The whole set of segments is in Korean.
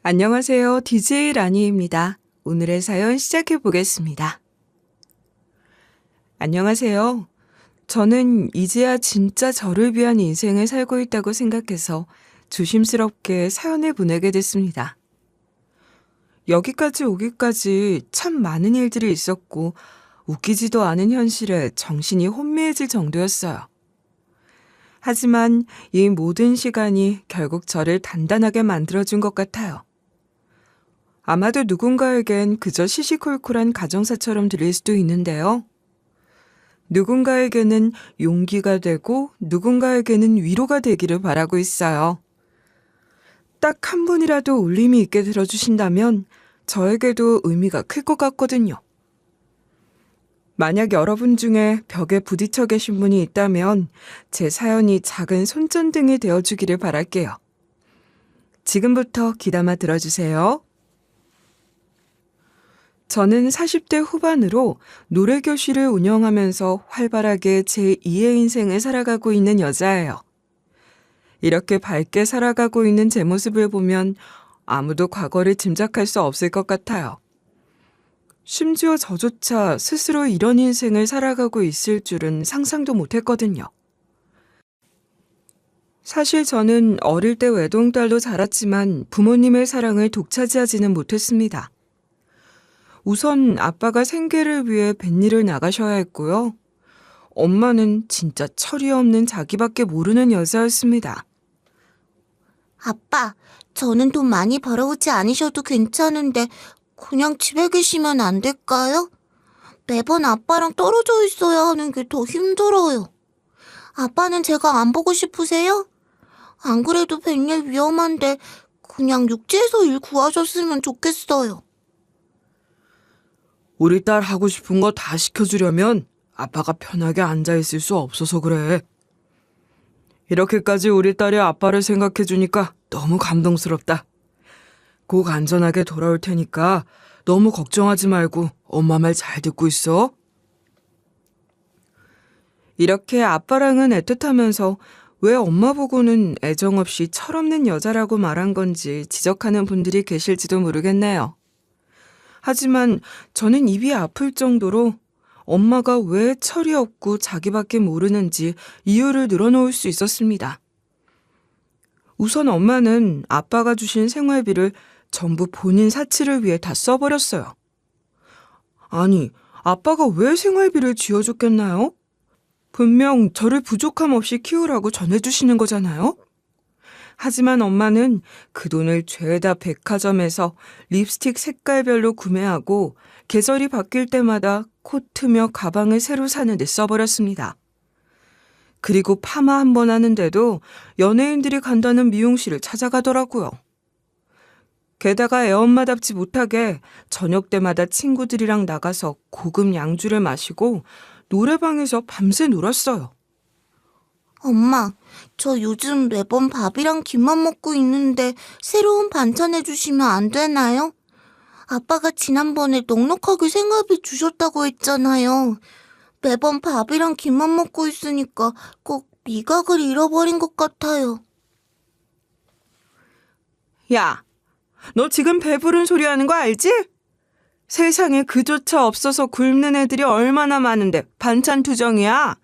안녕하세요. DJ 라니입니다. 오늘의 사연 시작해 보겠습니다. 안녕하세요. 저는 이제야 진짜 저를 위한 인생을 살고 있다고 생각해서 조심스럽게 사연을 보내게 됐습니다. 여기까지 오기까지 참 많은 일들이 있었고 웃기지도 않은 현실에 정신이 혼미해질 정도였어요. 하지만 이 모든 시간이 결국 저를 단단하게 만들어준 것 같아요. 아마도 누군가에겐 그저 시시콜콜한 가정사처럼 들릴 수도 있는데요. 누군가에게는 용기가 되고 누군가에게는 위로가 되기를 바라고 있어요. 딱 한 분이라도 울림이 있게 들어주신다면 저에게도 의미가 클 것 같거든요. 만약 여러분 중에 벽에 부딪혀 계신 분이 있다면 제 사연이 작은 손전등이 되어주기를 바랄게요. 지금부터 귀담아 들어주세요. 저는 40대 후반으로 노래교실을 운영하면서 활발하게 제2의 인생을 살아가고 있는 여자예요. 이렇게 밝게 살아가고 있는 제 모습을 보면 아무도 과거를 짐작할 수 없을 것 같아요. 심지어 저조차 스스로 이런 인생을 살아가고 있을 줄은 상상도 못했거든요. 사실 저는 어릴 때 외동딸로 자랐지만 부모님의 사랑을 독차지하지는 못했습니다. 우선 아빠가 생계를 위해 뱃일을 나가셔야 했고요. 엄마는 진짜 철이 없는 자기밖에 모르는 여자였습니다. 아빠, 저는 돈 많이 벌어오지 않으셔도 괜찮은데 그냥 집에 계시면 안 될까요? 매번 아빠랑 떨어져 있어야 하는 게 더 힘들어요. 아빠는 제가 안 보고 싶으세요? 안 그래도 뱃일 위험한데 그냥 육지에서 일 구하셨으면 좋겠어요. 우리 딸 하고 싶은 거 다 시켜주려면 아빠가 편하게 앉아있을 수 없어서 그래. 이렇게까지 우리 딸이 아빠를 생각해주니까 너무 감동스럽다. 꼭 안전하게 돌아올 테니까 너무 걱정하지 말고 엄마 말 잘 듣고 있어. 이렇게 아빠랑은 애틋하면서 왜 엄마 보고는 애정 없이 철없는 여자라고 말한 건지 지적하는 분들이 계실지도 모르겠네요. 하지만 저는 입이 아플 정도로 엄마가 왜 철이 없고 자기밖에 모르는지 이유를 늘어놓을 수 있었습니다. 우선 엄마는 아빠가 주신 생활비를 전부 본인 사치를 위해 다 써버렸어요. 아니, 아빠가 왜 생활비를 쥐어줬겠나요? 분명 저를 부족함 없이 키우라고 전해주시는 거잖아요? 하지만 엄마는 그 돈을 죄다 백화점에서 립스틱 색깔별로 구매하고 계절이 바뀔 때마다 코트며 가방을 새로 사는 데 써버렸습니다. 그리고 파마 한 번 하는데도 연예인들이 간다는 미용실을 찾아가더라고요. 게다가 애엄마답지 못하게 저녁 때마다 친구들이랑 나가서 고급 양주를 마시고 노래방에서 밤새 놀았어요. 엄마, 저 요즘 매번 밥이랑 김만 먹고 있는데 새로운 반찬 해주시면 안 되나요? 아빠가 지난번에 넉넉하게 생활비 주셨다고 했잖아요. 매번 밥이랑 김만 먹고 있으니까 꼭 미각을 잃어버린 것 같아요. 야, 너 지금 배부른 소리 하는 거 알지? 세상에 그조차 없어서 굶는 애들이 얼마나 많은데 반찬 투정이야?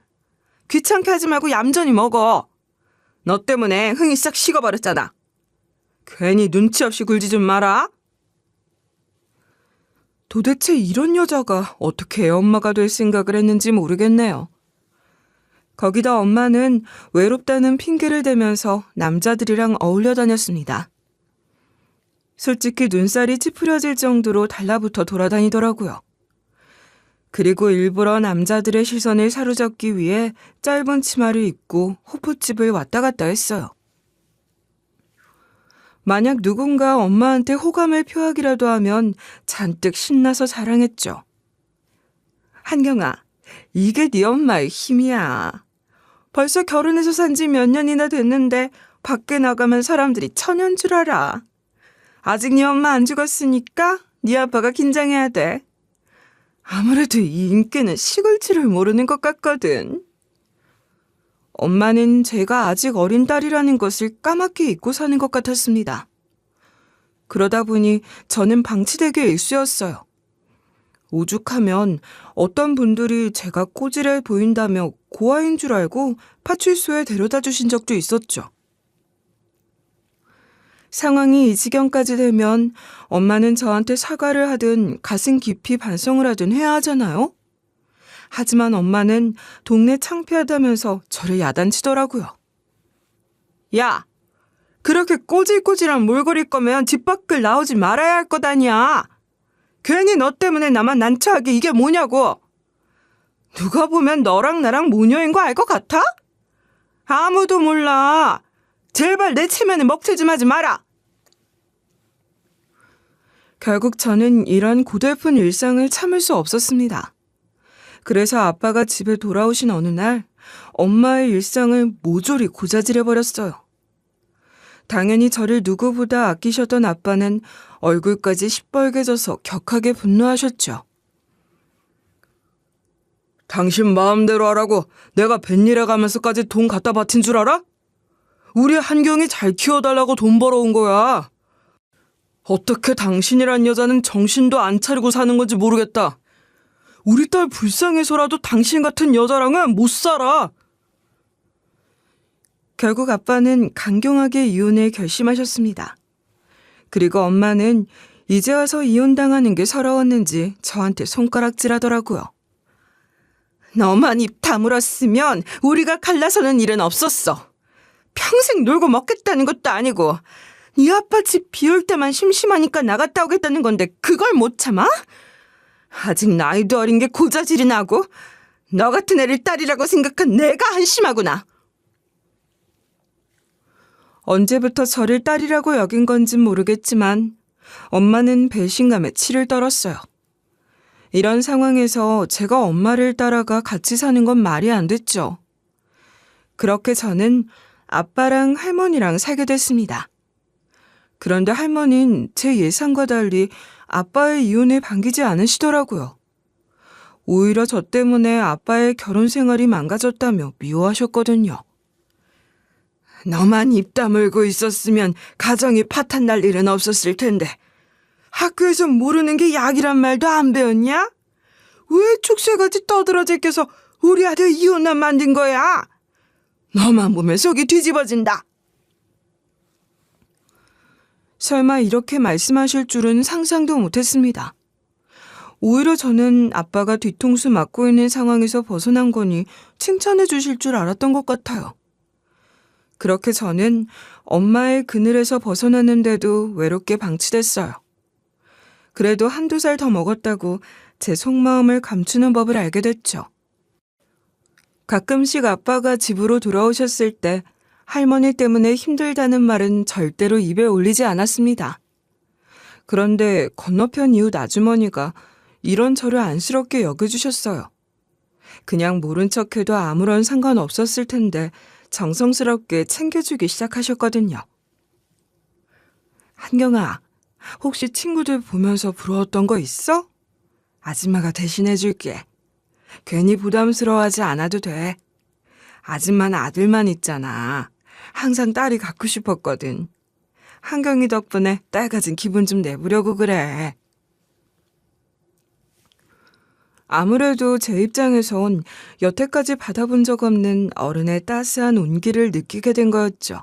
귀찮게 하지 말고 얌전히 먹어. 너 때문에 흥이 싹 식어버렸잖아. 괜히 눈치 없이 굴지 좀 마라. 도대체 이런 여자가 어떻게 애엄마가 될 생각을 했는지 모르겠네요. 거기다 엄마는 외롭다는 핑계를 대면서 남자들이랑 어울려 다녔습니다. 솔직히 눈살이 찌푸려질 정도로 달라붙어 돌아다니더라고요. 그리고 일부러 남자들의 시선을 사로잡기 위해 짧은 치마를 입고 호프집을 왔다 갔다 했어요. 만약 누군가 엄마한테 호감을 표하기라도 하면 잔뜩 신나서 자랑했죠. 한경아, 이게 네 엄마의 힘이야. 벌써 결혼해서 산 지 몇 년이나 됐는데 밖에 나가면 사람들이 천연 줄 알아. 아직 네 엄마 안 죽었으니까 네 아빠가 긴장해야 돼. 아무래도 이 인기는 식을 줄을 모르는 것 같거든. 엄마는 제가 아직 어린 딸이라는 것을 까맣게 잊고 사는 것 같았습니다. 그러다 보니 저는 방치되기 일쑤였어요. 오죽하면 어떤 분들이 제가 꼬질해 보인다며 고아인 줄 알고 파출소에 데려다 주신 적도 있었죠. 상황이 이 지경까지 되면 엄마는 저한테 사과를 하든 가슴 깊이 반성을 하든 해야 하잖아요. 하지만 엄마는 동네 창피하다면서 저를 야단치더라고요. 야! 그렇게 꼬질꼬질한 몰골일 거면 집 밖을 나오지 말아야 할 것 아니야. 괜히 너 때문에 나만 난처하게 이게 뭐냐고. 누가 보면 너랑 나랑 모녀인 거 알 것 같아? 아무도 몰라. 제발 내 체면에 먹튀 좀 하지 마라. 결국 저는 이런 고달픈 일상을 참을 수 없었습니다. 그래서 아빠가 집에 돌아오신 어느 날 엄마의 일상을 모조리 고자질해버렸어요. 당연히 저를 누구보다 아끼셨던 아빠는 얼굴까지 시뻘개져서 격하게 분노하셨죠. 당신 마음대로 하라고 내가 뱃일에 가면서까지 돈 갖다 바친 줄 알아? 우리 한경이 잘 키워달라고 돈 벌어온 거야. 어떻게 당신이란 여자는 정신도 안 차리고 사는 건지 모르겠다. 우리 딸 불쌍해서라도 당신 같은 여자랑은 못 살아. 결국 아빠는 강경하게 이혼을 결심하셨습니다. 그리고 엄마는 이제 와서 이혼당하는 게 서러웠는지 저한테 손가락질하더라고요. 너만 입 다물었으면 우리가 갈라서는 일은 없었어. 평생 놀고 먹겠다는 것도 아니고 네 아빠 집 비올 때만 심심하니까 나갔다 오겠다는 건데 그걸 못 참아? 아직 나이도 어린 게 고자질이 나고 너 같은 애를 딸이라고 생각한 내가 한심하구나. 언제부터 저를 딸이라고 여긴 건진 모르겠지만 엄마는 배신감에 치를 떨었어요. 이런 상황에서 제가 엄마를 따라가 같이 사는 건 말이 안 됐죠. 그렇게 저는 아빠랑 할머니랑 살게 됐습니다. 그런데 할머니는 제 예상과 달리 아빠의 이혼을 반기지 않으시더라고요. 오히려 저 때문에 아빠의 결혼 생활이 망가졌다며 미워하셨거든요. 너만 입 다물고 있었으면 가정이 파탄 날 일은 없었을 텐데 학교에서 모르는 게 약이란 말도 안 배웠냐? 왜 축새같이 떠들어 제껴서 우리 아들 이혼남 만든 거야? 너만 보면 속이 뒤집어진다. 설마 이렇게 말씀하실 줄은 상상도 못했습니다. 오히려 저는 아빠가 뒤통수 맞고 있는 상황에서 벗어난 거니 칭찬해 주실 줄 알았던 것 같아요. 그렇게 저는 엄마의 그늘에서 벗어났는데도 외롭게 방치됐어요. 그래도 한두 살 더 먹었다고 제 속마음을 감추는 법을 알게 됐죠. 가끔씩 아빠가 집으로 돌아오셨을 때 할머니 때문에 힘들다는 말은 절대로 입에 올리지 않았습니다. 그런데 건너편 이웃 아주머니가 이런 저를 안쓰럽게 여겨주셨어요. 그냥 모른 척해도 아무런 상관 없었을 텐데 정성스럽게 챙겨주기 시작하셨거든요. 한경아, 혹시 친구들 보면서 부러웠던 거 있어? 아줌마가 대신해줄게. 괜히 부담스러워하지 않아도 돼. 아줌마는 아들만 있잖아. 항상 딸이 갖고 싶었거든. 한경이 덕분에 딸 가진 기분 좀 내보려고 그래. 아무래도 제 입장에선 여태까지 받아본 적 없는 어른의 따스한 온기를 느끼게 된 거였죠.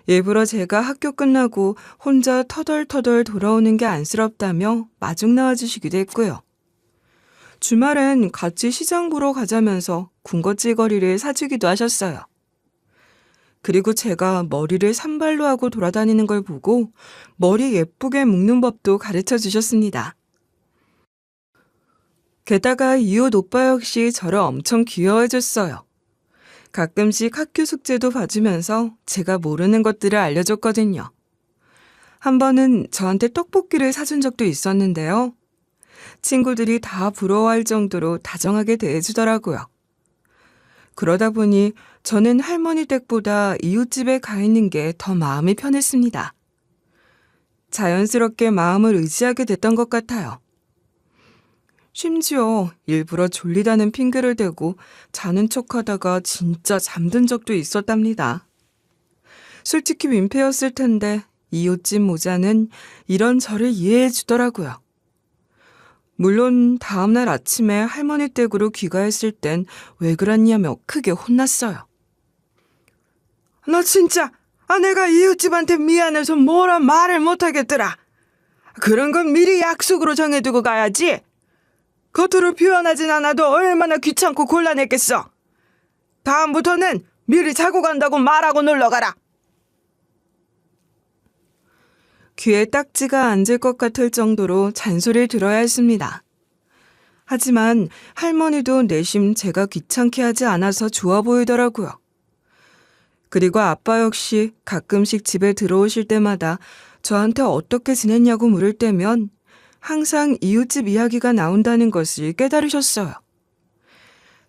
일부러 제가 학교 끝나고 혼자 터덜터덜 돌아오는 게 안쓰럽다며 마중 나와주시기도 했고요. 주말엔 같이 시장 보러 가자면서 군것질거리를 사주기도 하셨어요. 그리고 제가 머리를 산발로 하고 돌아다니는 걸 보고 머리 예쁘게 묶는 법도 가르쳐 주셨습니다. 게다가 이웃 오빠 역시 저를 엄청 귀여워해줬어요. 가끔씩 학교 숙제도 봐주면서 제가 모르는 것들을 알려줬거든요. 한 번은 저한테 떡볶이를 사준 적도 있었는데요. 친구들이 다 부러워할 정도로 다정하게 대해주더라고요. 그러다 보니 저는 할머니 댁보다 이웃집에 가 있는 게 더 마음이 편했습니다. 자연스럽게 마음을 의지하게 됐던 것 같아요. 심지어 일부러 졸리다는 핑계를 대고 자는 척하다가 진짜 잠든 적도 있었답니다. 솔직히 민폐였을 텐데 이웃집 모자는 이런 저를 이해해 주더라고요. 물론 다음날 아침에 할머니 댁으로 귀가했을 땐 왜 그랬냐며 크게 혼났어요. 너 진짜 내가 이웃집한테 미안해서 뭐라 말을 못하겠더라. 그런 건 미리 약속으로 정해두고 가야지. 겉으로 표현하진 않아도 얼마나 귀찮고 곤란했겠어. 다음부터는 미리 자고 간다고 말하고 놀러가라. 귀에 딱지가 앉을 것 같을 정도로 잔소리를 들어야 했습니다. 하지만 할머니도 내심 제가 귀찮게 하지 않아서 좋아 보이더라고요. 그리고 아빠 역시 가끔씩 집에 들어오실 때마다 저한테 어떻게 지냈냐고 물을 때면 항상 이웃집 이야기가 나온다는 것을 깨달으셨어요.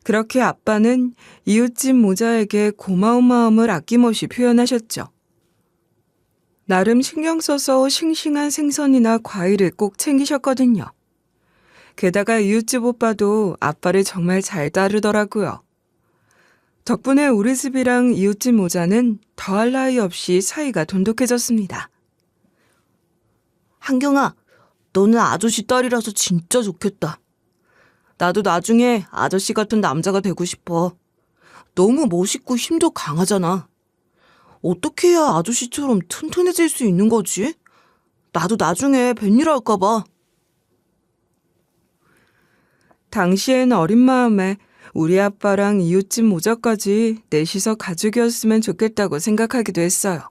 그렇게 아빠는 이웃집 모자에게 고마운 마음을 아낌없이 표현하셨죠. 나름 신경 써서 싱싱한 생선이나 과일을 꼭 챙기셨거든요. 게다가 이웃집 오빠도 아빠를 정말 잘 따르더라고요. 덕분에 우리 집이랑 이웃집 모자는 더할 나위 없이 사이가 돈독해졌습니다. 한경아, 너는 아저씨 딸이라서 진짜 좋겠다. 나도 나중에 아저씨 같은 남자가 되고 싶어. 너무 멋있고 힘도 강하잖아. 어떻게 해야 아저씨처럼 튼튼해질 수 있는 거지? 나도 나중에 뱃일 할까 봐. 당시엔 어린 마음에 우리 아빠랑 이웃집 모자까지 넷이서 가족이었으면 좋겠다고 생각하기도 했어요.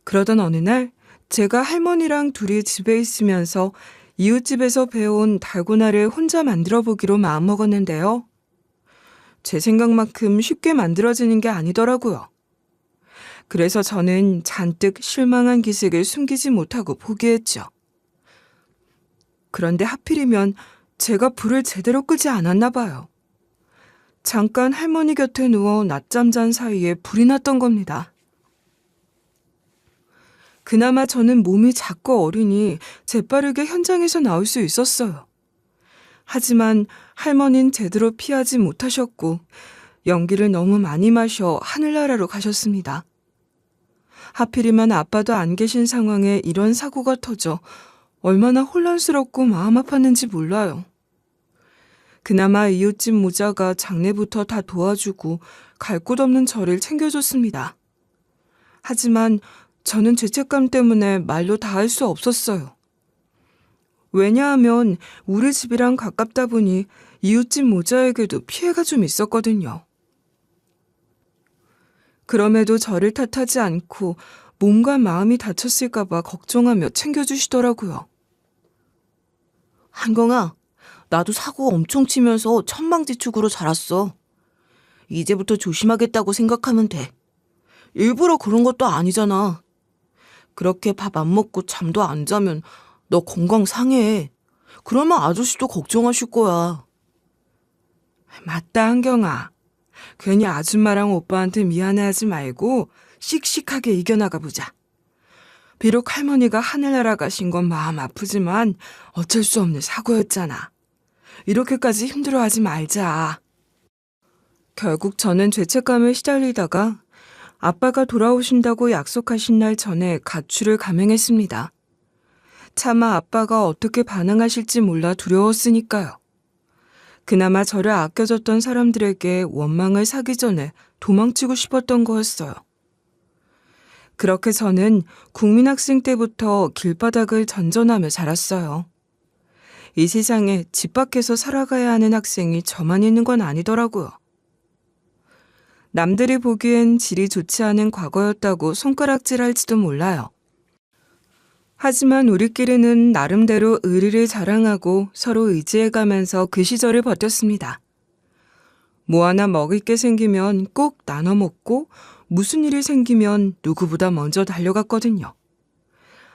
그러던 어느 날 제가 할머니랑 둘이 집에 있으면서 이웃집에서 배운 달고나를 혼자 만들어 보기로 마음먹었는데요. 제 생각만큼 쉽게 만들어지는 게 아니더라고요. 그래서 저는 잔뜩 실망한 기색을 숨기지 못하고 포기했죠. 그런데 하필이면 제가 불을 제대로 끄지 않았나 봐요. 잠깐 할머니 곁에 누워 낮잠 잔 사이에 불이 났던 겁니다. 그나마 저는 몸이 작고 어리니 재빠르게 현장에서 나올 수 있었어요. 하지만 할머니는 제대로 피하지 못하셨고 연기를 너무 많이 마셔 하늘나라로 가셨습니다. 하필이면 아빠도 안 계신 상황에 이런 사고가 터져 얼마나 혼란스럽고 마음 아팠는지 몰라요. 그나마 이웃집 모자가 장례부터 다 도와주고 갈 곳 없는 저를 챙겨줬습니다. 하지만 저는 죄책감 때문에 말로 다 할 수 없었어요. 왜냐하면 우리 집이랑 가깝다 보니 이웃집 모자에게도 피해가 좀 있었거든요. 그럼에도 저를 탓하지 않고 몸과 마음이 다쳤을까 봐 걱정하며 챙겨주시더라고요. 한경아, 나도 사고 엄청 치면서 천방지축으로 자랐어. 이제부터 조심하겠다고 생각하면 돼. 일부러 그런 것도 아니잖아. 그렇게 밥 안 먹고 잠도 안 자면 너 건강 상해. 그러면 아저씨도 걱정하실 거야. 맞다, 한경아. 괜히 아줌마랑 오빠한테 미안해하지 말고 씩씩하게 이겨나가 보자. 비록 할머니가 하늘나라 가신 건 마음 아프지만 어쩔 수 없는 사고였잖아. 이렇게까지 힘들어하지 말자. 결국 저는 죄책감에 시달리다가 아빠가 돌아오신다고 약속하신 날 전에 가출을 감행했습니다. 차마 아빠가 어떻게 반응하실지 몰라 두려웠으니까요. 그나마 저를 아껴줬던 사람들에게 원망을 사기 전에 도망치고 싶었던 거였어요. 그렇게 저는 국민학생 때부터 길바닥을 전전하며 자랐어요. 이 세상에 집 밖에서 살아가야 하는 학생이 저만 있는 건 아니더라고요. 남들이 보기엔 질이 좋지 않은 과거였다고 손가락질할지도 몰라요. 하지만 우리끼리는 나름대로 의리를 자랑하고 서로 의지해가면서 그 시절을 버텼습니다. 뭐 하나 먹을 게 생기면 꼭 나눠 먹고 무슨 일이 생기면 누구보다 먼저 달려갔거든요.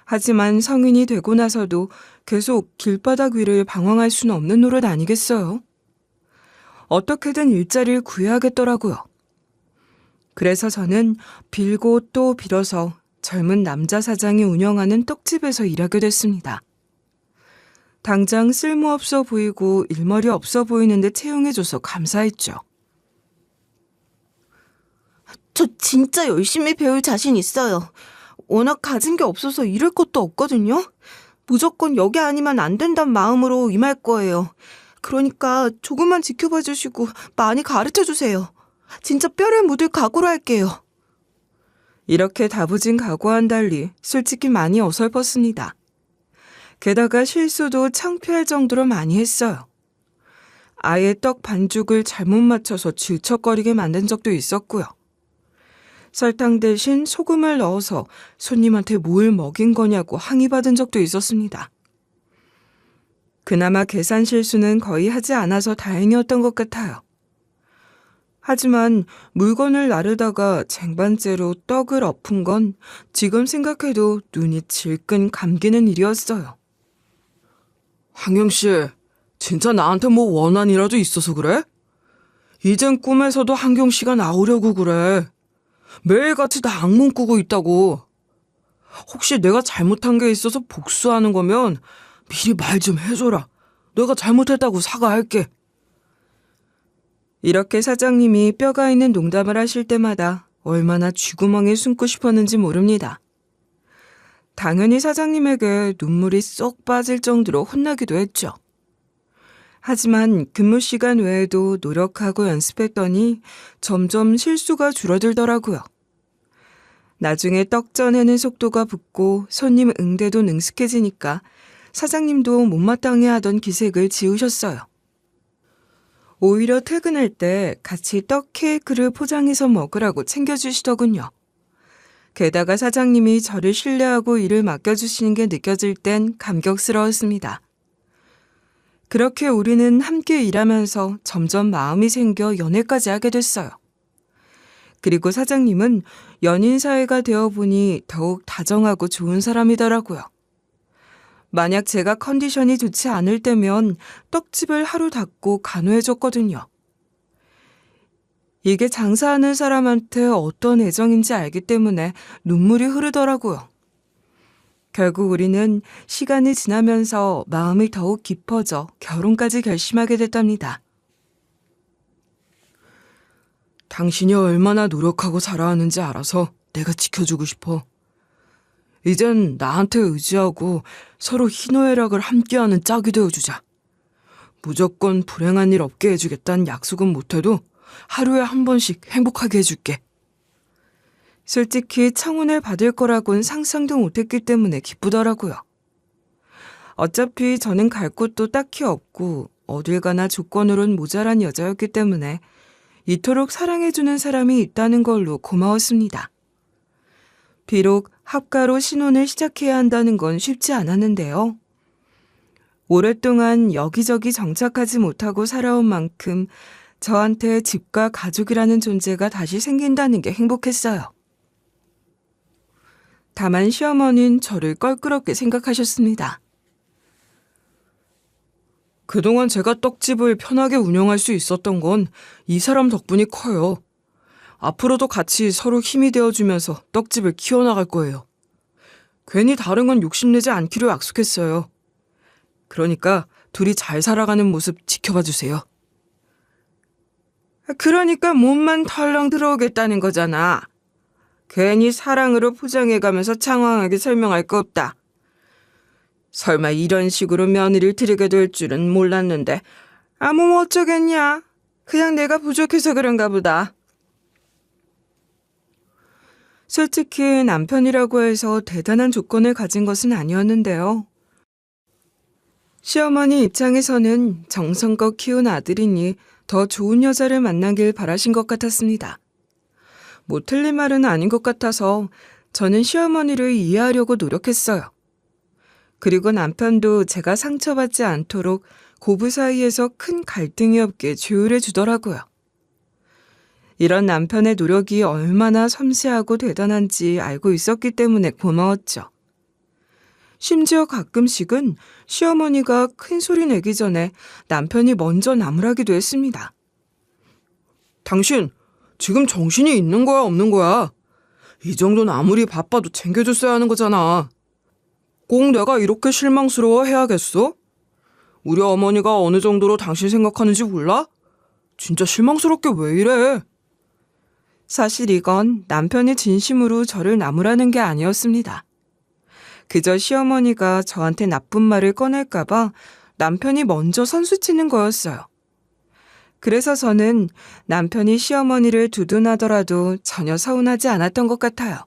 하지만 성인이 되고 나서도 계속 길바닥 위를 방황할 수는 없는 노릇 아니겠어요? 어떻게든 일자리를 구해야겠더라고요. 그래서 저는 빌고 또 빌어서 젊은 남자 사장이 운영하는 떡집에서 일하게 됐습니다. 당장 쓸모없어 보이고 일머리 없어 보이는데 채용해줘서 감사했죠. 저 진짜 열심히 배울 자신 있어요. 워낙 가진 게 없어서 잃을 것도 없거든요. 무조건 여기 아니면 안 된다는 마음으로 임할 거예요. 그러니까 조금만 지켜봐 주시고 많이 가르쳐 주세요. 진짜 뼈를 묻을 각오로 할게요. 이렇게 다부진 각오와는 달리 솔직히 많이 어설펐습니다. 게다가 실수도 창피할 정도로 많이 했어요. 아예 떡 반죽을 잘못 맞춰서 질척거리게 만든 적도 있었고요. 설탕 대신 소금을 넣어서 손님한테 뭘 먹인 거냐고 항의받은 적도 있었습니다. 그나마 계산 실수는 거의 하지 않아서 다행이었던 것 같아요. 하지만 물건을 나르다가 쟁반째로 떡을 엎은 건 지금 생각해도 눈이 질끈 감기는 일이었어요. 한경씨, 진짜 나한테 뭐 원한이라도 있어서 그래? 이젠 꿈에서도 한경씨가 나오려고 그래. 매일같이 다 악몽 꾸고 있다고. 혹시 내가 잘못한 게 있어서 복수하는 거면 미리 말 좀 해줘라. 내가 잘못했다고 사과할게. 이렇게 사장님이 뼈가 있는 농담을 하실 때마다 얼마나 쥐구멍에 숨고 싶었는지 모릅니다. 당연히 사장님에게 눈물이 쏙 빠질 정도로 혼나기도 했죠. 하지만 근무 시간 외에도 노력하고 연습했더니 점점 실수가 줄어들더라고요. 나중에 떡 쪄내는 속도가 붙고 손님 응대도 능숙해지니까 사장님도 못마땅해 하던 기색을 지우셨어요. 오히려 퇴근할 때 같이 떡 케이크를 포장해서 먹으라고 챙겨주시더군요. 게다가 사장님이 저를 신뢰하고 일을 맡겨주시는 게 느껴질 땐 감격스러웠습니다. 그렇게 우리는 함께 일하면서 점점 마음이 생겨 연애까지 하게 됐어요. 그리고 사장님은 연인 사이가 되어보니 더욱 다정하고 좋은 사람이더라고요. 만약 제가 컨디션이 좋지 않을 때면 떡집을 하루 닫고 간호해줬거든요. 이게 장사하는 사람한테 어떤 애정인지 알기 때문에 눈물이 흐르더라고요. 결국 우리는 시간이 지나면서 마음이 더욱 깊어져 결혼까지 결심하게 됐답니다. 당신이 얼마나 노력하고 살아왔는지 알아서 내가 지켜주고 싶어. 이젠 나한테 의지하고 서로 희노애락을 함께하는 짝이 되어주자. 무조건 불행한 일 없게 해주겠다는 약속은 못해도 하루에 한 번씩 행복하게 해줄게. 솔직히 청혼을 받을 거라고는 상상도 못했기 때문에 기쁘더라고요. 어차피 저는 갈 곳도 딱히 없고 어딜 가나 조건으론 모자란 여자였기 때문에 이토록 사랑해주는 사람이 있다는 걸로 고마웠습니다. 비록 합가로 신혼을 시작해야 한다는 건 쉽지 않았는데요. 오랫동안 여기저기 정착하지 못하고 살아온 만큼 저한테 집과 가족이라는 존재가 다시 생긴다는 게 행복했어요. 다만 시어머니는 저를 껄끄럽게 생각하셨습니다. 그동안 제가 떡집을 편하게 운영할 수 있었던 건 이 사람 덕분이 커요. 앞으로도 같이 서로 힘이 되어주면서 떡집을 키워나갈 거예요. 괜히 다른 건 욕심내지 않기로 약속했어요. 그러니까 둘이 잘 살아가는 모습 지켜봐 주세요. 그러니까 몸만 털렁 들어오겠다는 거잖아. 괜히 사랑으로 포장해가면서 장황하게 설명할 거 없다. 설마 이런 식으로 며느리를 들이게 될 줄은 몰랐는데 뭐 어쩌겠냐. 그냥 내가 부족해서 그런가 보다. 솔직히 남편이라고 해서 대단한 조건을 가진 것은 아니었는데요. 시어머니 입장에서는 정성껏 키운 아들이니 더 좋은 여자를 만나길 바라신 것 같았습니다. 뭐 틀린 말은 아닌 것 같아서 저는 시어머니를 이해하려고 노력했어요. 그리고 남편도 제가 상처받지 않도록 고부 사이에서 큰 갈등이 없게 조율해 주더라고요. 이런 남편의 노력이 얼마나 섬세하고 대단한지 알고 있었기 때문에 고마웠죠. 심지어 가끔씩은 시어머니가 큰 소리 내기 전에 남편이 먼저 나무라기도 했습니다. 당신 지금 정신이 있는 거야 없는 거야? 이 정도는 아무리 바빠도 챙겨줬어야 하는 거잖아. 꼭 내가 이렇게 실망스러워 해야겠어? 우리 어머니가 어느 정도로 당신 생각하는지 몰라? 진짜 실망스럽게 왜 이래? 사실 이건 남편이 진심으로 저를 나무라는 게 아니었습니다. 그저 시어머니가 저한테 나쁜 말을 꺼낼까봐 남편이 먼저 선수치는 거였어요. 그래서 저는 남편이 시어머니를 두둔하더라도 전혀 서운하지 않았던 것 같아요.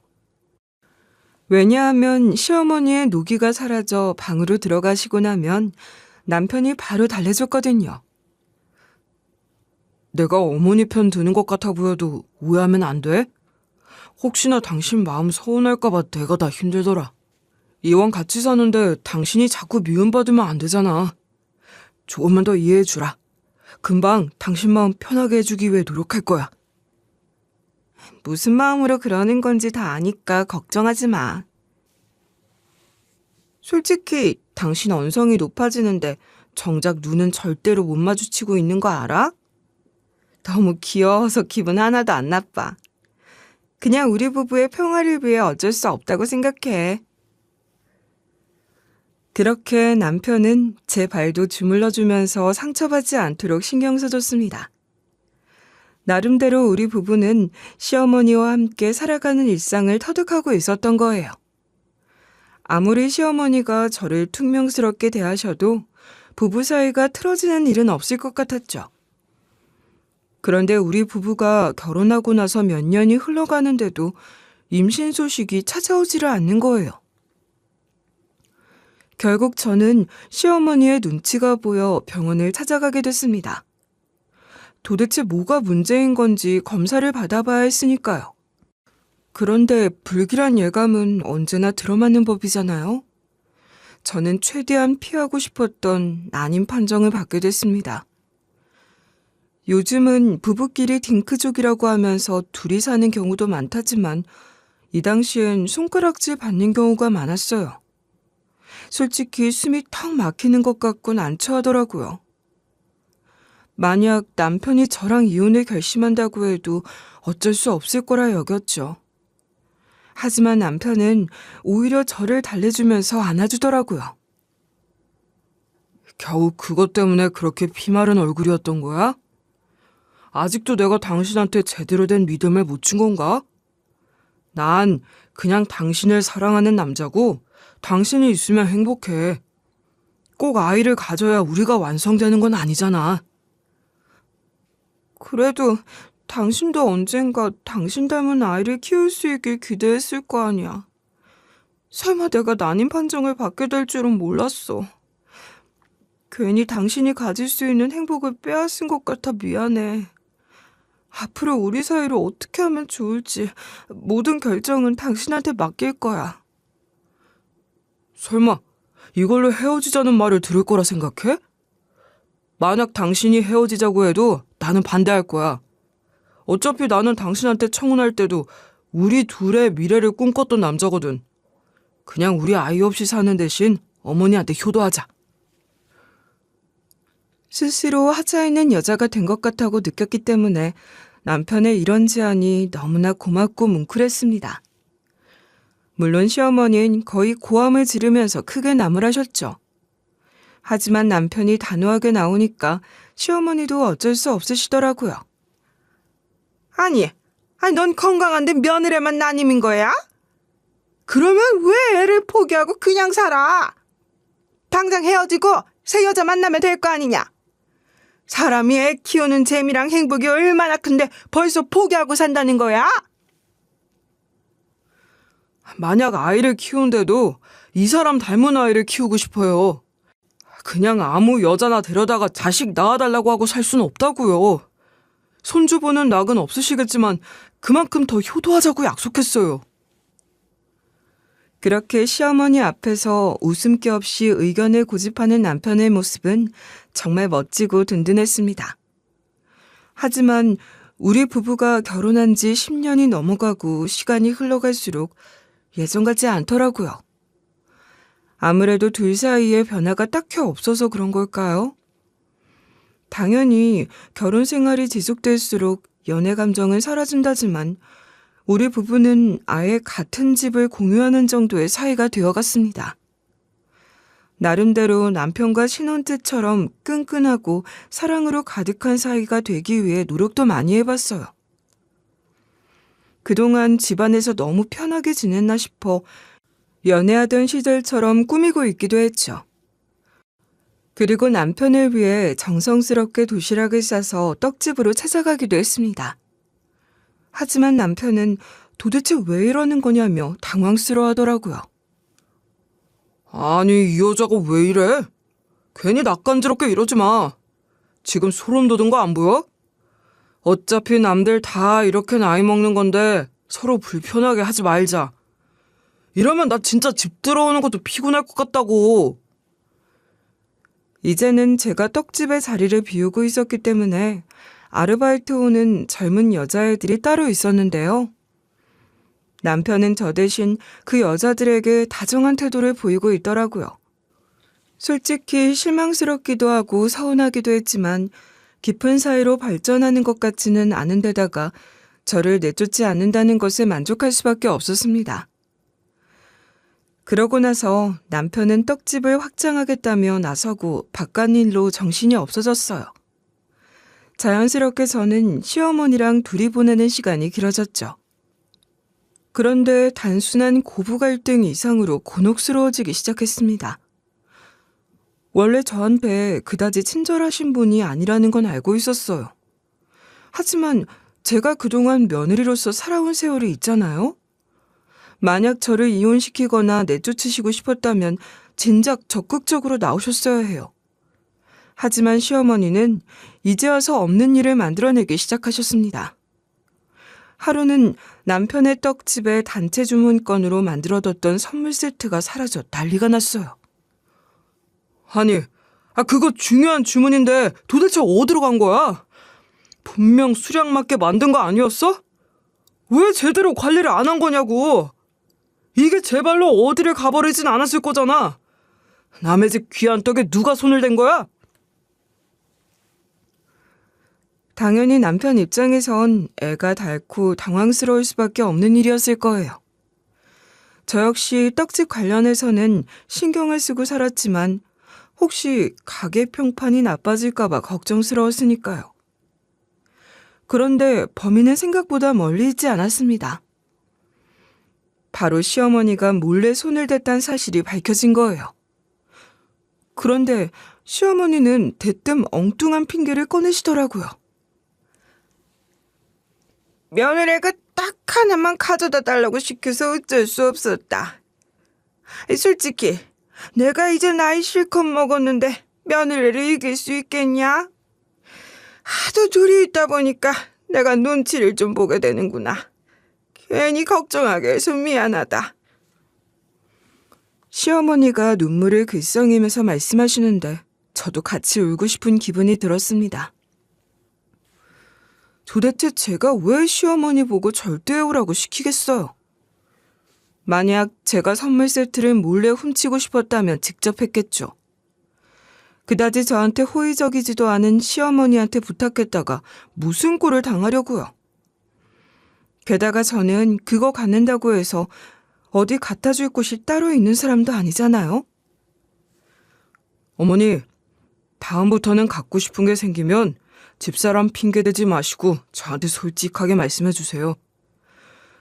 왜냐하면 시어머니의 노기가 사라져 방으로 들어가시고 나면 남편이 바로 달래줬거든요. 내가 어머니 편 드는 것 같아 보여도 오해하면 안 돼? 혹시나 당신 마음 서운할까봐 내가 다 힘들더라. 이왕 같이 사는데 당신이 자꾸 미움받으면 안 되잖아. 조금만 더 이해해주라. 금방 당신 마음 편하게 해주기 위해 노력할 거야. 무슨 마음으로 그러는 건지 다 아니까 걱정하지 마. 솔직히 당신 언성이 높아지는데 정작 눈은 절대로 못 마주치고 있는 거 알아? 너무 귀여워서 기분 하나도 안 나빠. 그냥 우리 부부의 평화를 위해 어쩔 수 없다고 생각해. 그렇게 남편은 제 발도 주물러주면서 상처받지 않도록 신경 써줬습니다. 나름대로 우리 부부는 시어머니와 함께 살아가는 일상을 터득하고 있었던 거예요. 아무리 시어머니가 저를 퉁명스럽게 대하셔도 부부 사이가 틀어지는 일은 없을 것 같았죠. 그런데 우리 부부가 결혼하고 나서 몇 년이 흘러가는데도 임신 소식이 찾아오지를 않는 거예요. 결국 저는 시어머니의 눈치가 보여 병원을 찾아가게 됐습니다. 도대체 뭐가 문제인 건지 검사를 받아봐야 했으니까요. 그런데 불길한 예감은 언제나 들어맞는 법이잖아요. 저는 최대한 피하고 싶었던 난임 판정을 받게 됐습니다. 요즘은 부부끼리 딩크족이라고 하면서 둘이 사는 경우도 많다지만 이 당시엔 손가락질 받는 경우가 많았어요. 솔직히 숨이 턱 막히는 것 같곤 않죠 하더라고요. 만약 남편이 저랑 이혼을 결심한다고 해도 어쩔 수 없을 거라 여겼죠. 하지만 남편은 오히려 저를 달래주면서 안아주더라고요. 겨우 그것 때문에 그렇게 피마른 얼굴이었던 거야? 아직도 내가 당신한테 제대로 된 믿음을 못 준 건가? 난 그냥 당신을 사랑하는 남자고 당신이 있으면 행복해. 꼭 아이를 가져야 우리가 완성되는 건 아니잖아. 그래도 당신도 언젠가 당신 닮은 아이를 키울 수 있길 기대했을 거 아니야. 설마 내가 난임 판정을 받게 될 줄은 몰랐어. 괜히 당신이 가질 수 있는 행복을 빼앗은 것 같아 미안해. 앞으로 우리 사이를 어떻게 하면 좋을지 모든 결정은 당신한테 맡길 거야. 설마 이걸로 헤어지자는 말을 들을 거라 생각해? 만약 당신이 헤어지자고 해도 나는 반대할 거야. 어차피 나는 당신한테 청혼할 때도 우리 둘의 미래를 꿈꿨던 남자거든. 그냥 우리 아이 없이 사는 대신 어머니한테 효도하자. 스스로 하자 있는 여자가 된 것 같다고 느꼈기 때문에 남편의 이런 제안이 너무나 고맙고 뭉클했습니다. 물론 시어머니는 거의 고함을 지르면서 크게 나무라셨죠. 하지만 남편이 단호하게 나오니까 시어머니도 어쩔 수 없으시더라고요. 아니, 넌 건강한데 며느리만 난임인 거야? 그러면 왜 애를 포기하고 그냥 살아? 당장 헤어지고 새 여자 만나면 될 거 아니냐? 사람이 애 키우는 재미랑 행복이 얼마나 큰데 벌써 포기하고 산다는 거야? 만약 아이를 키운데도 이 사람 닮은 아이를 키우고 싶어요. 그냥 아무 여자나 데려다가 자식 낳아달라고 하고 살 수는 없다고요. 손주 보는 낙은 없으시겠지만 그만큼 더 효도하자고 약속했어요. 그렇게 시어머니 앞에서 웃음기 없이 의견을 고집하는 남편의 모습은 정말 멋지고 든든했습니다. 하지만 우리 부부가 결혼한 지 10년이 넘어가고 시간이 흘러갈수록 예전 같지 않더라고요. 아무래도 둘 사이에 변화가 딱히 없어서 그런 걸까요? 당연히 결혼 생활이 지속될수록 연애 감정은 사라진다지만 우리 부부는 아예 같은 집을 공유하는 정도의 사이가 되어갔습니다. 나름대로 남편과 신혼 때처럼 끈끈하고 사랑으로 가득한 사이가 되기 위해 노력도 많이 해봤어요. 그동안 집안에서 너무 편하게 지냈나 싶어 연애하던 시절처럼 꾸미고 있기도 했죠. 그리고 남편을 위해 정성스럽게 도시락을 싸서 떡집으로 찾아가기도 했습니다. 하지만 남편은 도대체 왜 이러는 거냐며 당황스러워하더라고요. 아니, 이 여자가 왜 이래? 괜히 낯간지럽게 이러지 마. 지금 소름 돋은 거 안 보여? 어차피 남들 다 이렇게 나이 먹는 건데 서로 불편하게 하지 말자. 이러면 나 진짜 집 들어오는 것도 피곤할 것 같다고. 이제는 제가 떡집에 자리를 비우고 있었기 때문에 아르바이트 오는 젊은 여자애들이 따로 있었는데요. 남편은 저 대신 그 여자들에게 다정한 태도를 보이고 있더라고요. 솔직히 실망스럽기도 하고 서운하기도 했지만 깊은 사이로 발전하는 것 같지는 않은 데다가 저를 내쫓지 않는다는 것에 만족할 수밖에 없었습니다. 그러고 나서 남편은 떡집을 확장하겠다며 나서고 바깥일로 정신이 없어졌어요. 자연스럽게 저는 시어머니랑 둘이 보내는 시간이 길어졌죠. 그런데 단순한 고부 갈등 이상으로 곤혹스러워지기 시작했습니다. 원래 저한테 그다지 친절하신 분이 아니라는 건 알고 있었어요. 하지만 제가 그동안 며느리로서 살아온 세월이 있잖아요. 만약 저를 이혼시키거나 내쫓으시고 싶었다면 진작 적극적으로 나오셨어야 해요. 하지만 시어머니는 이제 와서 없는 일을 만들어내기 시작하셨습니다. 하루는 남편의 떡집에 단체 주문건으로 만들어뒀던 선물 세트가 사라져 난리가 났어요. 아니, 그거 중요한 주문인데 도대체 어디로 간 거야? 분명 수량 맞게 만든 거 아니었어? 왜 제대로 관리를 안 한 거냐고. 이게 제 발로 어디를 가버리진 않았을 거잖아. 남의 집 귀한 떡에 누가 손을 댄 거야? 당연히 남편 입장에선 애가 닳고 당황스러울 수밖에 없는 일이었을 거예요. 저 역시 떡집 관련해서는 신경을 쓰고 살았지만 혹시 가게 평판이 나빠질까 봐 걱정스러웠으니까요. 그런데 범인은 생각보다 멀리 있지 않았습니다. 바로 시어머니가 몰래 손을 댔다는 사실이 밝혀진 거예요. 그런데 시어머니는 대뜸 엉뚱한 핑계를 꺼내시더라고요. 며느리가 딱 하나만 가져다 달라고 시켜서 어쩔 수 없었다. 솔직히 내가 이제 나이 실컷 먹었는데 며느리를 이길 수 있겠냐? 하도 둘이 있다 보니까 내가 눈치를 좀 보게 되는구나. 괜히 걱정하게 해서 미안하다. 시어머니가 눈물을 글썽이면서 말씀하시는데 저도 같이 울고 싶은 기분이 들었습니다. 도대체 제가 왜 시어머니 보고 절대 오라고 시키겠어요? 만약 제가 선물 세트를 몰래 훔치고 싶었다면 직접 했겠죠. 그다지 저한테 호의적이지도 않은 시어머니한테 부탁했다가 무슨 꼴을 당하려고요. 게다가 저는 그거 갖는다고 해서 어디 갖다 줄 곳이 따로 있는 사람도 아니잖아요. 어머니, 다음부터는 갖고 싶은 게 생기면 집사람 핑계대지 마시고 저한테 솔직하게 말씀해 주세요.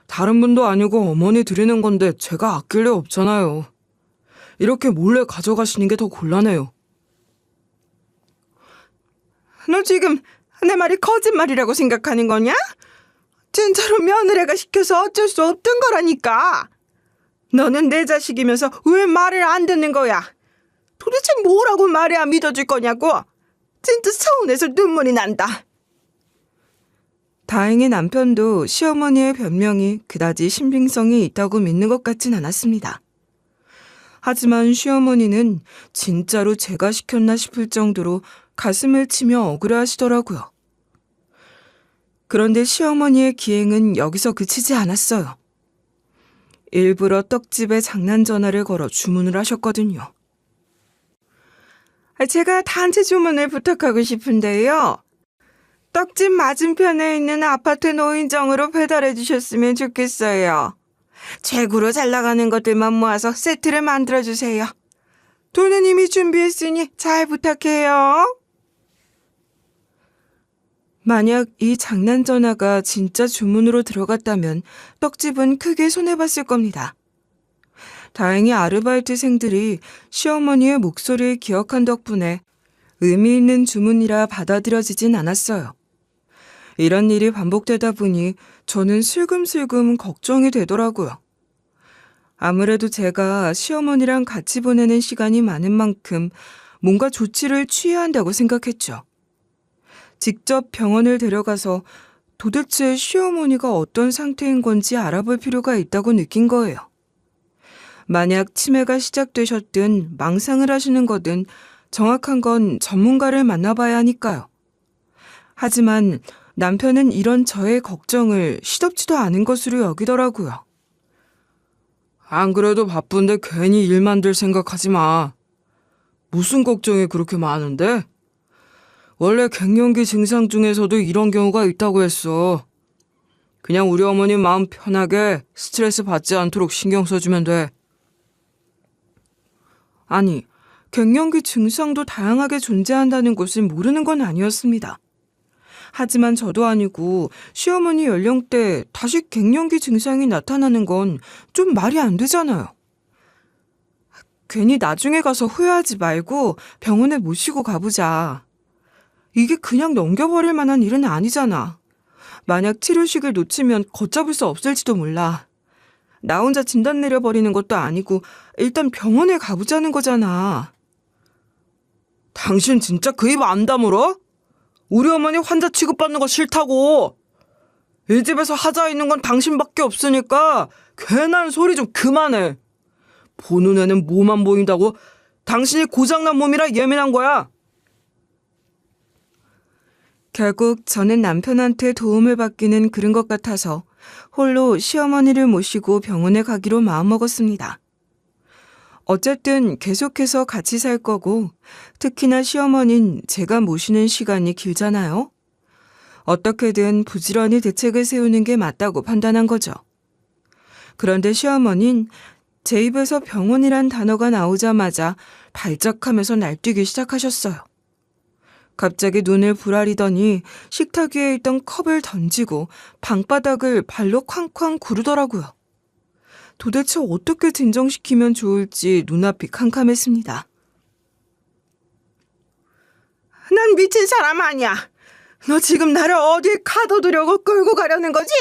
다른 분도 아니고 어머니 드리는 건데 제가 아낄 리 없잖아요. 이렇게 몰래 가져가시는 게 더 곤란해요. 너 지금 내 말이 거짓말이라고 생각하는 거냐? 진짜로 며느리가 시켜서 어쩔 수 없던 거라니까. 너는 내 자식이면서 왜 말을 안 듣는 거야? 도대체 뭐라고 말해야 믿어줄 거냐고. 진짜 서운해서 눈물이 난다. 다행히 남편도 시어머니의 변명이 그다지 신빙성이 있다고 믿는 것 같진 않았습니다. 하지만 시어머니는 진짜로 제가 시켰나 싶을 정도로 가슴을 치며 억울해하시더라고요. 그런데 시어머니의 기행은 여기서 그치지 않았어요. 일부러 떡집에 장난 전화를 걸어 주문을 하셨거든요. 제가 단체 주문을 부탁하고 싶은데요. 떡집 맞은편에 있는 아파트 노인정으로 배달해 주셨으면 좋겠어요. 최고로 잘 나가는 것들만 모아서 세트를 만들어 주세요. 돈은 이미 준비했으니 잘 부탁해요. 만약 이 장난 전화가 진짜 주문으로 들어갔다면 떡집은 크게 손해봤을 겁니다. 다행히 아르바이트생들이 시어머니의 목소리를 기억한 덕분에 의미 있는 주문이라 받아들여지진 않았어요. 이런 일이 반복되다 보니 저는 슬금슬금 걱정이 되더라고요. 아무래도 제가 시어머니랑 같이 보내는 시간이 많은 만큼 뭔가 조치를 취해야 한다고 생각했죠. 직접 병원을 데려가서 도대체 시어머니가 어떤 상태인 건지 알아볼 필요가 있다고 느낀 거예요. 만약 치매가 시작되셨든 망상을 하시는 거든 정확한 건 전문가를 만나봐야 하니까요. 하지만 남편은 이런 저의 걱정을 시덥지도 않은 것으로 여기더라고요. 안 그래도 바쁜데 괜히 일만들 생각하지 마. 무슨 걱정이 그렇게 많은데? 원래 갱년기 증상 중에서도 이런 경우가 있다고 했어. 그냥 우리 어머니 마음 편하게 스트레스 받지 않도록 신경 써주면 돼. 아니, 갱년기 증상도 다양하게 존재한다는 것을 모르는 건 아니었습니다. 하지만 저도 아니고 시어머니 연령대 다시 갱년기 증상이 나타나는 건 좀 말이 안 되잖아요. 괜히 나중에 가서 후회하지 말고 병원에 모시고 가보자. 이게 그냥 넘겨버릴 만한 일은 아니잖아. 만약 치료식을 놓치면 걷잡을 수 없을지도 몰라. 나 혼자 진단 내려버리는 것도 아니고 일단 병원에 가보자는 거잖아. 당신 진짜 그 입 안 다물어? 우리 어머니 환자 취급받는 거 싫다고. 이 집에서 하자 있는 건 당신밖에 없으니까 괜한 소리 좀 그만해. 보는 애는 뭐만 보인다고 당신이 고장난 몸이라 예민한 거야. 결국 저는 남편한테 도움을 받기는 그른 것 같아서 홀로 시어머니를 모시고 병원에 가기로 마음먹었습니다. 어쨌든 계속해서 같이 살 거고 특히나 시어머니는 제가 모시는 시간이 길잖아요. 어떻게든 부지런히 대책을 세우는 게 맞다고 판단한 거죠. 그런데 시어머니는 제 입에서 병원이란 단어가 나오자마자 발작하면서 날뛰기 시작하셨어요. 갑자기 눈을 부라리더니 식탁 위에 있던 컵을 던지고 방바닥을 발로 쾅쾅 구르더라고요. 도대체 어떻게 진정시키면 좋을지 눈앞이 캄캄했습니다. 난 미친 사람 아니야. 너 지금 나를 어디에 가둬두려고 끌고 가려는 거지?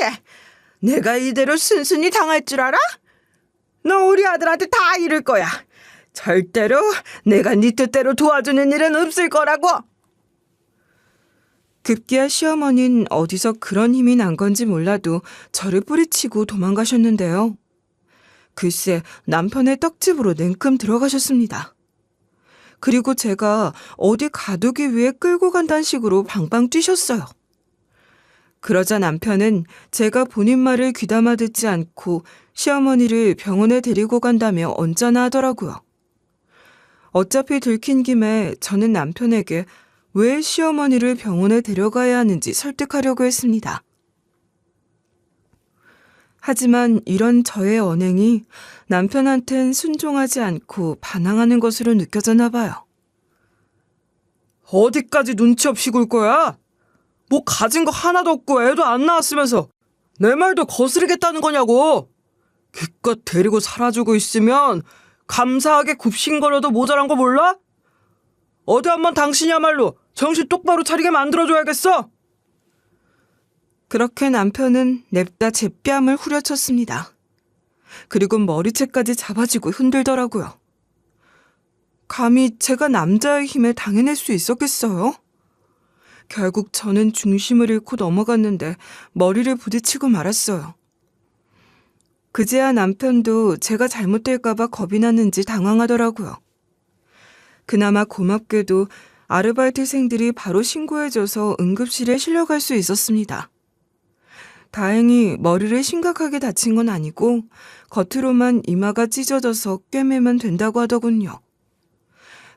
내가 이대로 순순히 당할 줄 알아? 너 우리 아들한테 다 잃을 거야. 절대로 내가 네 뜻대로 도와주는 일은 없을 거라고. 급기야 시어머니는 어디서 그런 힘이 난 건지 몰라도 저를 뿌리치고 도망가셨는데요. 글쎄 남편의 떡집으로 냉큼 들어가셨습니다. 그리고 제가 어디 가두기 위해 끌고 간다는 식으로 방방 뛰셨어요. 그러자 남편은 제가 본인 말을 귀담아 듣지 않고 시어머니를 병원에 데리고 간다며 언짢아 하더라고요. 어차피 들킨 김에 저는 남편에게 왜 시어머니를 병원에 데려가야 하는지 설득하려고 했습니다. 하지만 이런 저의 언행이 남편한텐 순종하지 않고 반항하는 것으로 느껴졌나 봐요. 어디까지 눈치 없이 굴 거야? 뭐 가진 거 하나도 없고 애도 안 낳았으면서 내 말도 거스르겠다는 거냐고. 기껏 데리고 살아주고 있으면 감사하게 굽신거려도 모자란 거 몰라? 어디 한번 당신이야말로 정신 똑바로 차리게 만들어줘야겠어. 그렇게 남편은 냅다 제 뺨을 후려쳤습니다. 그리고 머리채까지 잡아쥐고 흔들더라고요. 감히 제가 남자의 힘에 당해낼 수 있었겠어요? 결국 저는 중심을 잃고 넘어갔는데 머리를 부딪히고 말았어요. 그제야 남편도 제가 잘못될까봐 겁이 났는지 당황하더라고요. 그나마 고맙게도 아르바이트생들이 바로 신고해줘서 응급실에 실려갈 수 있었습니다. 다행히 머리를 심각하게 다친 건 아니고 겉으로만 이마가 찢어져서 꿰매면 된다고 하더군요.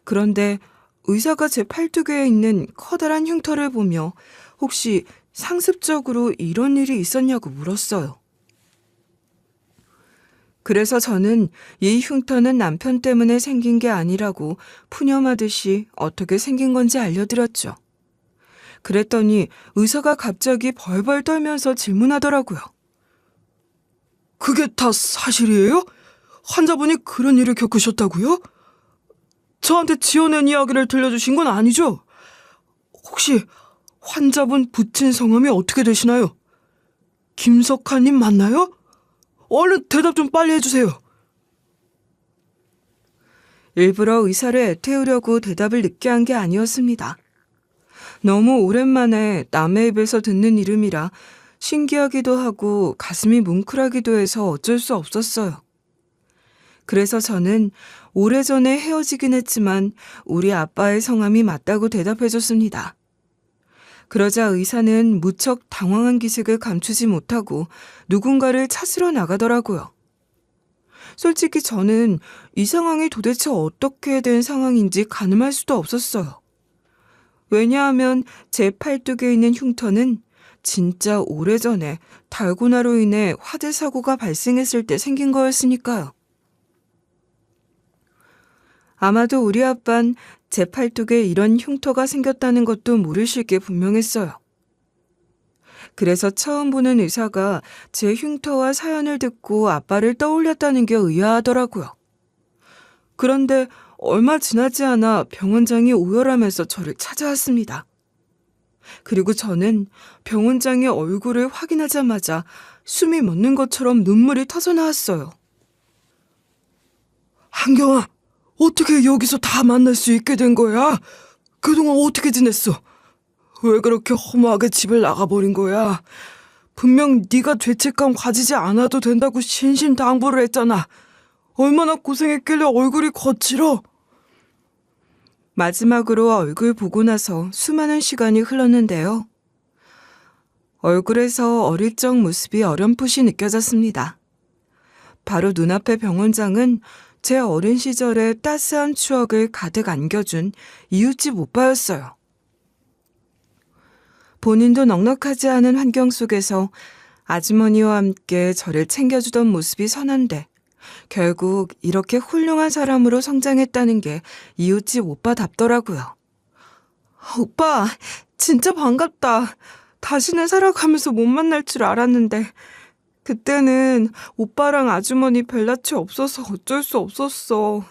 그런데 의사가 제 팔뚝에 있는 커다란 흉터를 보며 혹시 상습적으로 이런 일이 있었냐고 물었어요. 그래서 저는 이 흉터는 남편 때문에 생긴 게 아니라고 푸념하듯이 어떻게 생긴 건지 알려드렸죠. 그랬더니 의사가 갑자기 벌벌 떨면서 질문하더라고요. 그게 다 사실이에요? 환자분이 그런 일을 겪으셨다고요? 저한테 지어낸 이야기를 들려주신 건 아니죠? 혹시 환자분 부친 성함이 어떻게 되시나요? 김석하님 맞나요? 얼른 대답 좀 빨리 해주세요. 일부러 의사를 애태우려고 대답을 늦게 한 게 아니었습니다. 너무 오랜만에 남의 입에서 듣는 이름이라 신기하기도 하고 가슴이 뭉클하기도 해서 어쩔 수 없었어요. 그래서 저는 오래전에 헤어지긴 했지만 우리 아빠의 성함이 맞다고 대답해줬습니다. 그러자 의사는 무척 당황한 기색을 감추지 못하고 누군가를 찾으러 나가더라고요. 솔직히 저는 이 상황이 도대체 어떻게 된 상황인지 가늠할 수도 없었어요. 왜냐하면 제 팔뚝에 있는 흉터는 진짜 오래전에 달고나로 인해 화재 사고가 발생했을 때 생긴 거였으니까요. 아마도 우리 아빤 제 팔뚝에 이런 흉터가 생겼다는 것도 모르실 게 분명했어요. 그래서 처음 보는 의사가 제 흉터와 사연을 듣고 아빠를 떠올렸다는 게 의아하더라고요. 그런데 얼마 지나지 않아 병원장이 오열하면서 저를 찾아왔습니다. 그리고 저는 병원장의 얼굴을 확인하자마자 숨이 멎는 것처럼 눈물이 터져나왔어요. 한경아, 어떻게 여기서 다 만날 수 있게 된 거야? 그동안 어떻게 지냈어? 왜 그렇게 허무하게 집을 나가버린 거야? 분명 네가 죄책감 가지지 않아도 된다고 신신당부를 했잖아. 얼마나 고생했길래 얼굴이 거칠어? 마지막으로 얼굴 보고 나서 수많은 시간이 흘렀는데요. 얼굴에서 어릴 적 모습이 어렴풋이 느껴졌습니다. 바로 눈앞의 병원장은 제 어린 시절의 따스한 추억을 가득 안겨준 이웃집 오빠였어요. 본인도 넉넉하지 않은 환경 속에서 아주머니와 함께 저를 챙겨주던 모습이 선한데 결국 이렇게 훌륭한 사람으로 성장했다는 게 이웃집 오빠답더라고요. 오빠, 진짜 반갑다. 다시는 살아가면서 못 만날 줄 알았는데 그때는 오빠랑 아주머니 별낯이 없어서 어쩔 수 없었어.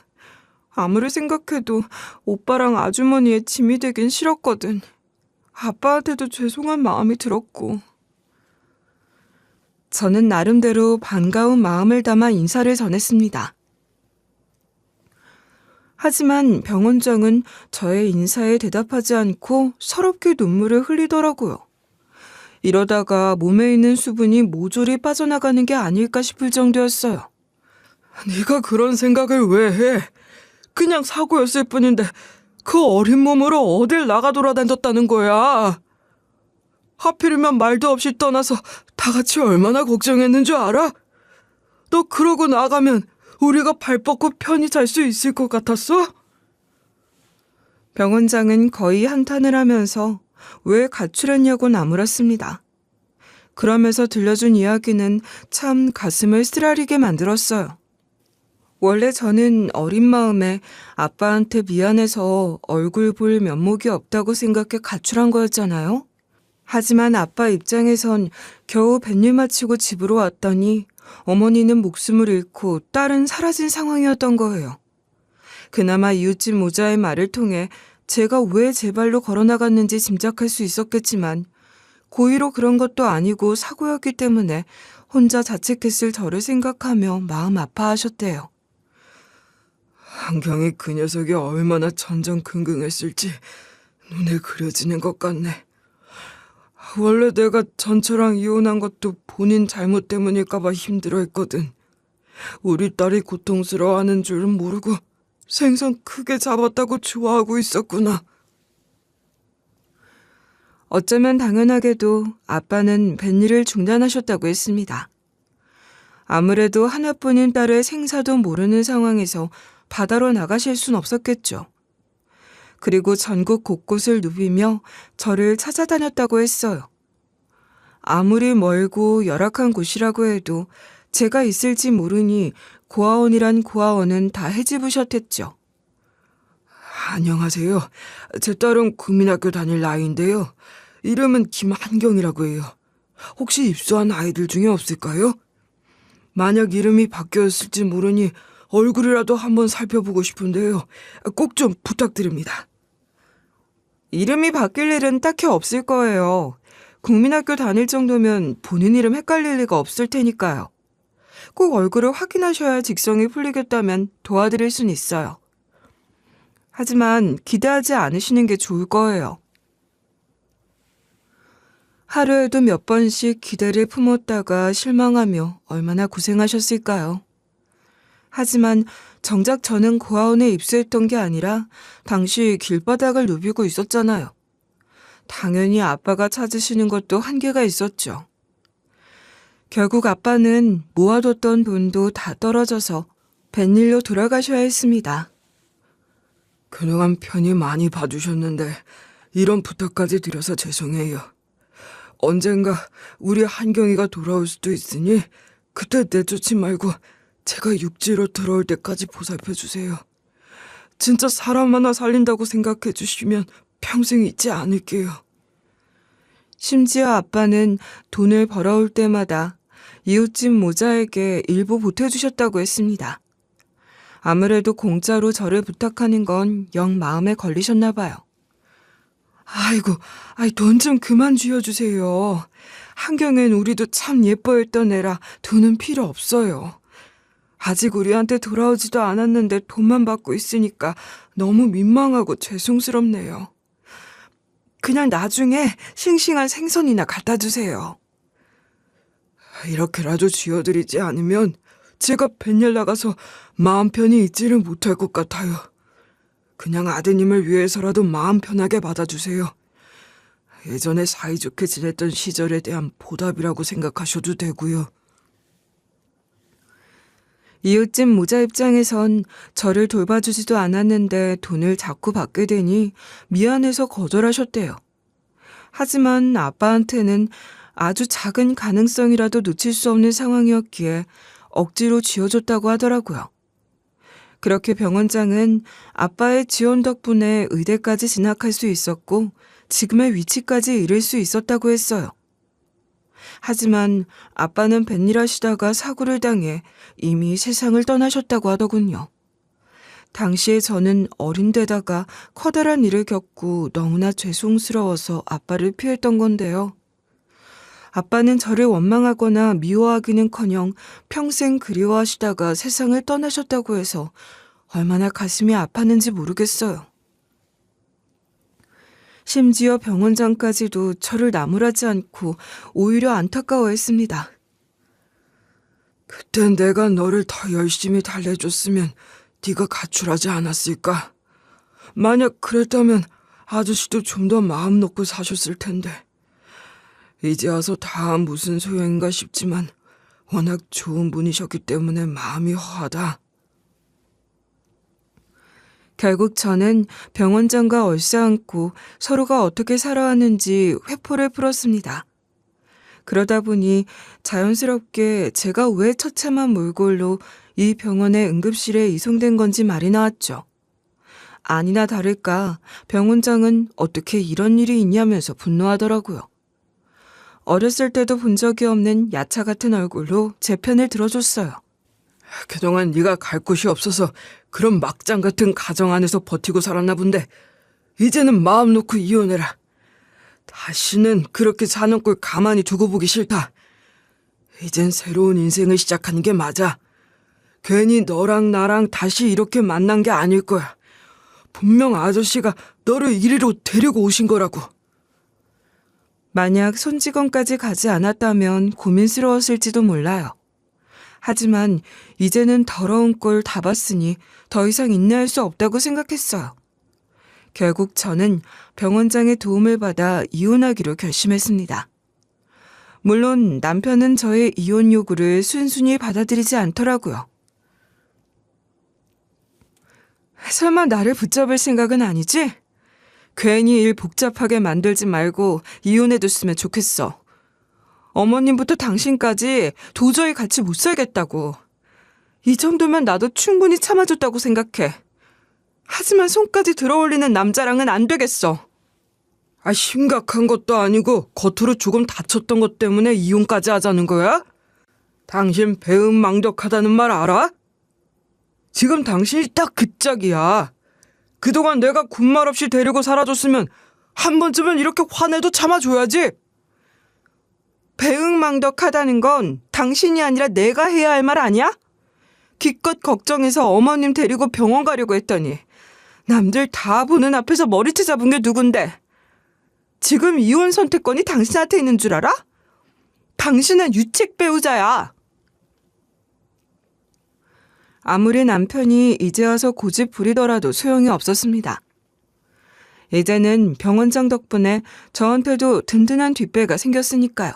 아무리 생각해도 오빠랑 아주머니의 짐이 되긴 싫었거든. 아빠한테도 죄송한 마음이 들었고. 저는 나름대로 반가운 마음을 담아 인사를 전했습니다. 하지만 병원장은 저의 인사에 대답하지 않고 서럽게 눈물을 흘리더라고요. 이러다가 몸에 있는 수분이 모조리 빠져나가는 게 아닐까 싶을 정도였어요. 네가 그런 생각을 왜 해? 그냥 사고였을 뿐인데 그 어린 몸으로 어딜 나가 돌아다녔다는 거야. 하필이면 말도 없이 떠나서 다 같이 얼마나 걱정했는 줄 알아? 너 그러고 나가면 우리가 발 뻗고 편히 잘 수 있을 것 같았어? 병원장은 거의 한탄을 하면서 왜 가출했냐고 나물었습니다. 그러면서 들려준 이야기는 참 가슴을 쓰라리게 만들었어요. 원래 저는 어린 마음에 아빠한테 미안해서 얼굴 볼 면목이 없다고 생각해 가출한 거였잖아요. 하지만 아빠 입장에선 겨우 뱃일 마치고 집으로 왔더니 어머니는 목숨을 잃고 딸은 사라진 상황이었던 거예요. 그나마 이웃집 모자의 말을 통해 제가 왜 제 발로 걸어나갔는지 짐작할 수 있었겠지만 고의로 그런 것도 아니고 사고였기 때문에 혼자 자책했을 저를 생각하며 마음 아파하셨대요. 한경이 그 녀석이 얼마나 전전긍긍했을지 눈에 그려지는 것 같네. 원래 내가 전처랑 이혼한 것도 본인 잘못 때문일까봐 힘들어했거든. 우리 딸이 고통스러워하는 줄은 모르고 생선 크게 잡았다고 좋아하고 있었구나. 어쩌면 당연하게도 아빠는 뱃일을 중단하셨다고 했습니다. 아무래도 하나뿐인 딸의 생사도 모르는 상황에서 바다로 나가실 순 없었겠죠. 그리고 전국 곳곳을 누비며 저를 찾아다녔다고 했어요. 아무리 멀고 열악한 곳이라고 해도 제가 있을지 모르니 고아원이란 고아원은 다 해지부셨댔죠. 안녕하세요. 제 딸은 국민학교 다닐 나이인데요. 이름은 김한경이라고 해요. 혹시 입소한 아이들 중에 없을까요? 만약 이름이 바뀌었을지 모르니 얼굴이라도 한번 살펴보고 싶은데요. 꼭 좀 부탁드립니다. 이름이 바뀔 일은 딱히 없을 거예요. 국민학교 다닐 정도면 본인 이름 헷갈릴 리가 없을 테니까요. 꼭 얼굴을 확인하셔야 직성이 풀리겠다면 도와드릴 순 있어요. 하지만 기대하지 않으시는 게 좋을 거예요. 하루에도 몇 번씩 기대를 품었다가 실망하며 얼마나 고생하셨을까요? 하지만 정작 저는 고아원에 입소했던 게 아니라 당시 길바닥을 누비고 있었잖아요. 당연히 아빠가 찾으시는 것도 한계가 있었죠. 결국 아빠는 모아뒀던 돈도 다 떨어져서 뱃일로 돌아가셔야 했습니다. 그동안 편히 많이 봐주셨는데 이런 부탁까지 드려서 죄송해요. 언젠가 우리 한경이가 돌아올 수도 있으니 그때 내쫓지 말고 제가 육지로 들어올 때까지 보살펴 주세요. 진짜 사람 하나 살린다고 생각해 주시면 평생 잊지 않을게요. 심지어 아빠는 돈을 벌어올 때마다 이웃집 모자에게 일부 보태주셨다고 했습니다. 아무래도 공짜로 저를 부탁하는 건 영 마음에 걸리셨나 봐요. 아이고, 돈 좀 그만 쥐어주세요. 한경은 우리도 참 예뻐했던 애라 돈은 필요 없어요. 아직 우리한테 돌아오지도 않았는데 돈만 받고 있으니까 너무 민망하고 죄송스럽네요. 그냥 나중에 싱싱한 생선이나 갖다 주세요. 이렇게라도 쥐어드리지 않으면 제가 뱃일 나가서 마음 편히 있지를 못할 것 같아요. 그냥 아드님을 위해서라도 마음 편하게 받아주세요. 예전에 사이좋게 지냈던 시절에 대한 보답이라고 생각하셔도 되고요. 이웃집 모자 입장에선 저를 돌봐주지도 않았는데 돈을 자꾸 받게 되니 미안해서 거절하셨대요. 하지만 아빠한테는 아주 작은 가능성이라도 놓칠 수 없는 상황이었기에 억지로 쥐어줬다고 하더라고요. 그렇게 병원장은 아빠의 지원 덕분에 의대까지 진학할 수 있었고 지금의 위치까지 이룰 수 있었다고 했어요. 하지만 아빠는 뱃일하시다가 사고를 당해 이미 세상을 떠나셨다고 하더군요. 당시에 저는 어린 데다가 커다란 일을 겪고 너무나 죄송스러워서 아빠를 피했던 건데요. 아빠는 저를 원망하거나 미워하기는커녕 평생 그리워하시다가 세상을 떠나셨다고 해서 얼마나 가슴이 아팠는지 모르겠어요. 심지어 병원장까지도 저를 나무라지 않고 오히려 안타까워했습니다. 그땐 내가 너를 더 열심히 달래줬으면 네가 가출하지 않았을까? 만약 그랬다면 아저씨도 좀 더 마음 놓고 사셨을 텐데. 이제 와서 다 무슨 소용인가 싶지만 워낙 좋은 분이셨기 때문에 마음이 허하다. 결국 저는 병원장과 얼싸안고 서로가 어떻게 살아왔는지 회포를 풀었습니다. 그러다 보니 자연스럽게 제가 왜 처참한 몰골로 이 병원의 응급실에 이송된 건지 말이 나왔죠. 아니나 다를까 병원장은 어떻게 이런 일이 있냐면서 분노하더라고요. 어렸을 때도 본 적이 없는 야차 같은 얼굴로 제 편을 들어줬어요. 그동안 네가 갈 곳이 없어서 그런 막장 같은 가정 안에서 버티고 살았나 본데 이제는 마음 놓고 이혼해라. 다시는 그렇게 사는 꼴 가만히 두고 보기 싫다. 이젠 새로운 인생을 시작하는 게 맞아. 괜히 너랑 나랑 다시 이렇게 만난 게 아닐 거야. 분명 아저씨가 너를 이리로 데리고 오신 거라고. 만약 손직원까지 가지 않았다면 고민스러웠을지도 몰라요. 하지만 이제는 더러운 꼴 다 봤으니 더 이상 인내할 수 없다고 생각했어요. 결국 저는 병원장의 도움을 받아 이혼하기로 결심했습니다. 물론 남편은 저의 이혼 요구를 순순히 받아들이지 않더라고요. 설마 나를 붙잡을 생각은 아니지? 괜히 일 복잡하게 만들지 말고 이혼해뒀으면 좋겠어. 어머님부터 당신까지 도저히 같이 못 살겠다고. 이 정도면 나도 충분히 참아줬다고 생각해. 하지만 손까지 들어올리는 남자랑은 안 되겠어. 심각한 것도 아니고 겉으로 조금 다쳤던 것 때문에 이혼까지 하자는 거야? 당신 배은망덕하다는 말 알아? 지금 당신이 딱 그 짝이야. 그동안 내가 군말 없이 데리고 살아줬으면 한 번쯤은 이렇게 화내도 참아줘야지. 배은망덕하다는 건 당신이 아니라 내가 해야 할 말 아니야? 기껏 걱정해서 어머님 데리고 병원 가려고 했더니 남들 다 보는 앞에서 머리채 잡은 게 누군데? 지금 이혼 선택권이 당신한테 있는 줄 알아? 당신은 유책 배우자야. 아무리 남편이 이제 와서 고집 부리더라도 소용이 없었습니다. 이제는 병원장 덕분에 저한테도 든든한 뒷배가 생겼으니까요.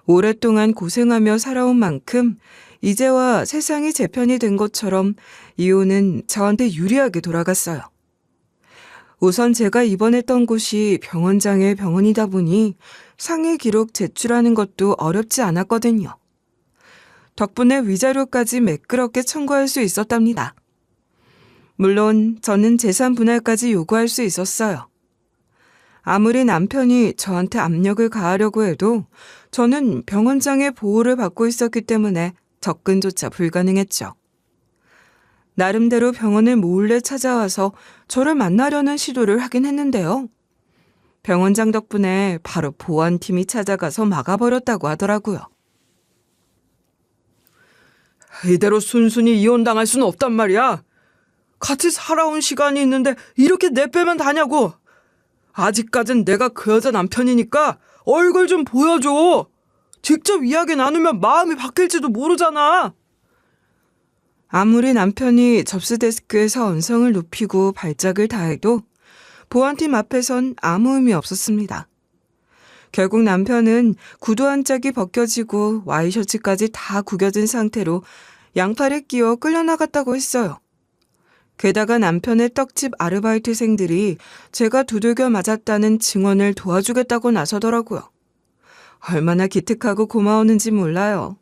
오랫동안 고생하며 살아온 만큼 이제와 세상이 제 편이 된 것처럼 이혼은 저한테 유리하게 돌아갔어요. 우선 제가 입원했던 곳이 병원장의 병원이다 보니 상해 기록 제출하는 것도 어렵지 않았거든요. 덕분에 위자료까지 매끄럽게 청구할 수 있었답니다. 물론 저는 재산 분할까지 요구할 수 있었어요. 아무리 남편이 저한테 압력을 가하려고 해도 저는 병원장의 보호를 받고 있었기 때문에 접근조차 불가능했죠. 나름대로 병원을 몰래 찾아와서 저를 만나려는 시도를 하긴 했는데요. 병원장 덕분에 바로 보안팀이 찾아가서 막아버렸다고 하더라고요. 이대로 순순히 이혼당할 수는 없단 말이야. 같이 살아온 시간이 있는데 이렇게 내빼면 다냐고. 아직까진 내가 그 여자 남편이니까 얼굴 좀 보여줘. 직접 이야기 나누면 마음이 바뀔지도 모르잖아. 아무리 남편이 접수 데스크에서 언성을 높이고 발작을 다해도 보안팀 앞에선 아무 의미 없었습니다. 결국 남편은 구두 한 짝이 벗겨지고 와이셔츠까지 다 구겨진 상태로 양팔에 끼워 끌려나갔다고 했어요. 게다가 남편의 떡집 아르바이트생들이 제가 두들겨 맞았다는 증언을 도와주겠다고 나서더라고요. 얼마나 기특하고 고마웠는지 몰라요.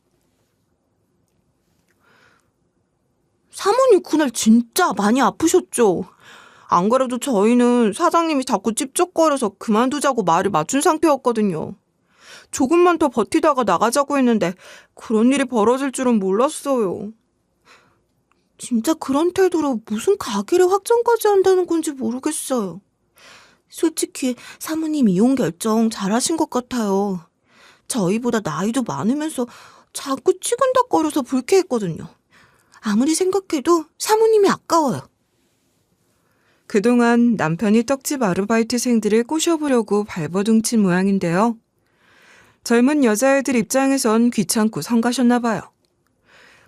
사모님 그날 진짜 많이 아프셨죠? 안 그래도 저희는 사장님이 자꾸 찝쩍거려서 그만두자고 말을 맞춘 상태였거든요. 조금만 더 버티다가 나가자고 했는데 그런 일이 벌어질 줄은 몰랐어요. 진짜 그런 태도로 무슨 가게를 확정까지 한다는 건지 모르겠어요. 솔직히 사모님 이혼 결정 잘하신 것 같아요. 저희보다 나이도 많으면서 자꾸 치근덕거려서 불쾌했거든요. 아무리 생각해도 사모님이 아까워요. 그동안 남편이 떡집 아르바이트생들을 꼬셔보려고 발버둥친 모양인데요. 젊은 여자애들 입장에선 귀찮고 성가셨나 봐요.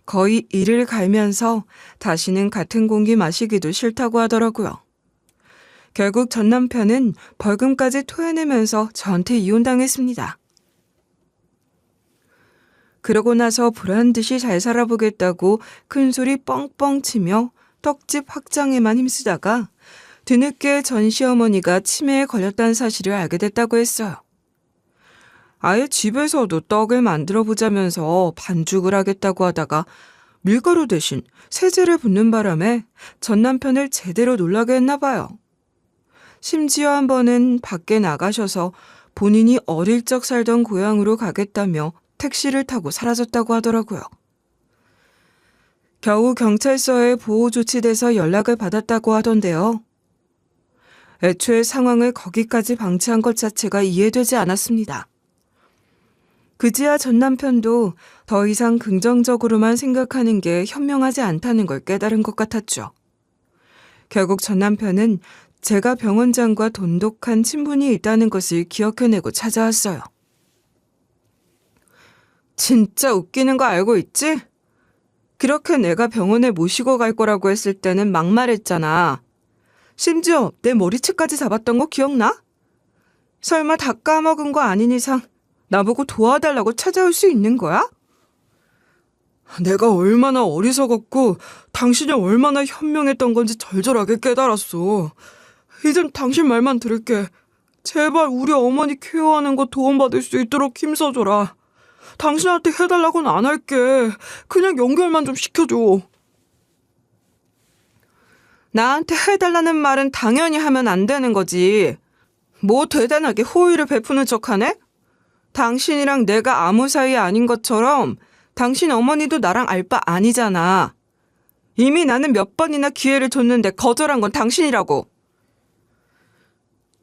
거의 이를 갈면서 다시는 같은 공기 마시기도 싫다고 하더라고요. 결국 전 남편은 벌금까지 토해내면서 저한테 이혼당했습니다. 그러고 나서 보란듯이 잘 살아보겠다고 큰소리 뻥뻥 치며 떡집 확장에만 힘쓰다가 뒤늦게 전 시어머니가 치매에 걸렸다는 사실을 알게 됐다고 했어요. 아예 집에서도 떡을 만들어 보자면서 반죽을 하겠다고 하다가 밀가루 대신 세제를 붓는 바람에 전 남편을 제대로 놀라게 했나 봐요. 심지어 한 번은 밖에 나가셔서 본인이 어릴 적 살던 고향으로 가겠다며 택시를 타고 사라졌다고 하더라고요. 겨우 경찰서에 보호 조치돼서 연락을 받았다고 하던데요. 애초에 상황을 거기까지 방치한 것 자체가 이해되지 않았습니다. 그제야 전 남편도 더 이상 긍정적으로만 생각하는 게 현명하지 않다는 걸 깨달은 것 같았죠. 결국 전 남편은 제가 병원장과 돈독한 친분이 있다는 것을 기억해내고 찾아왔어요. 진짜 웃기는 거 알고 있지? 그렇게 내가 병원에 모시고 갈 거라고 했을 때는 막말했잖아. 심지어 내 머리채까지 잡았던 거 기억나? 설마 다 까먹은 거 아닌 이상 나보고 도와달라고 찾아올 수 있는 거야? 내가 얼마나 어리석었고 당신이 얼마나 현명했던 건지 절절하게 깨달았어. 이젠 당신 말만 들을게. 제발 우리 어머니 케어하는 거 도움받을 수 있도록 힘써줘라. 당신한테 해달라고는 안 할게. 그냥 연결만 좀 시켜줘. 나한테 해달라는 말은 당연히 하면 안 되는 거지. 뭐 대단하게 호의를 베푸는 척하네? 당신이랑 내가 아무 사이 아닌 것처럼 당신 어머니도 나랑 알 바 아니잖아. 이미 나는 몇 번이나 기회를 줬는데 거절한 건 당신이라고.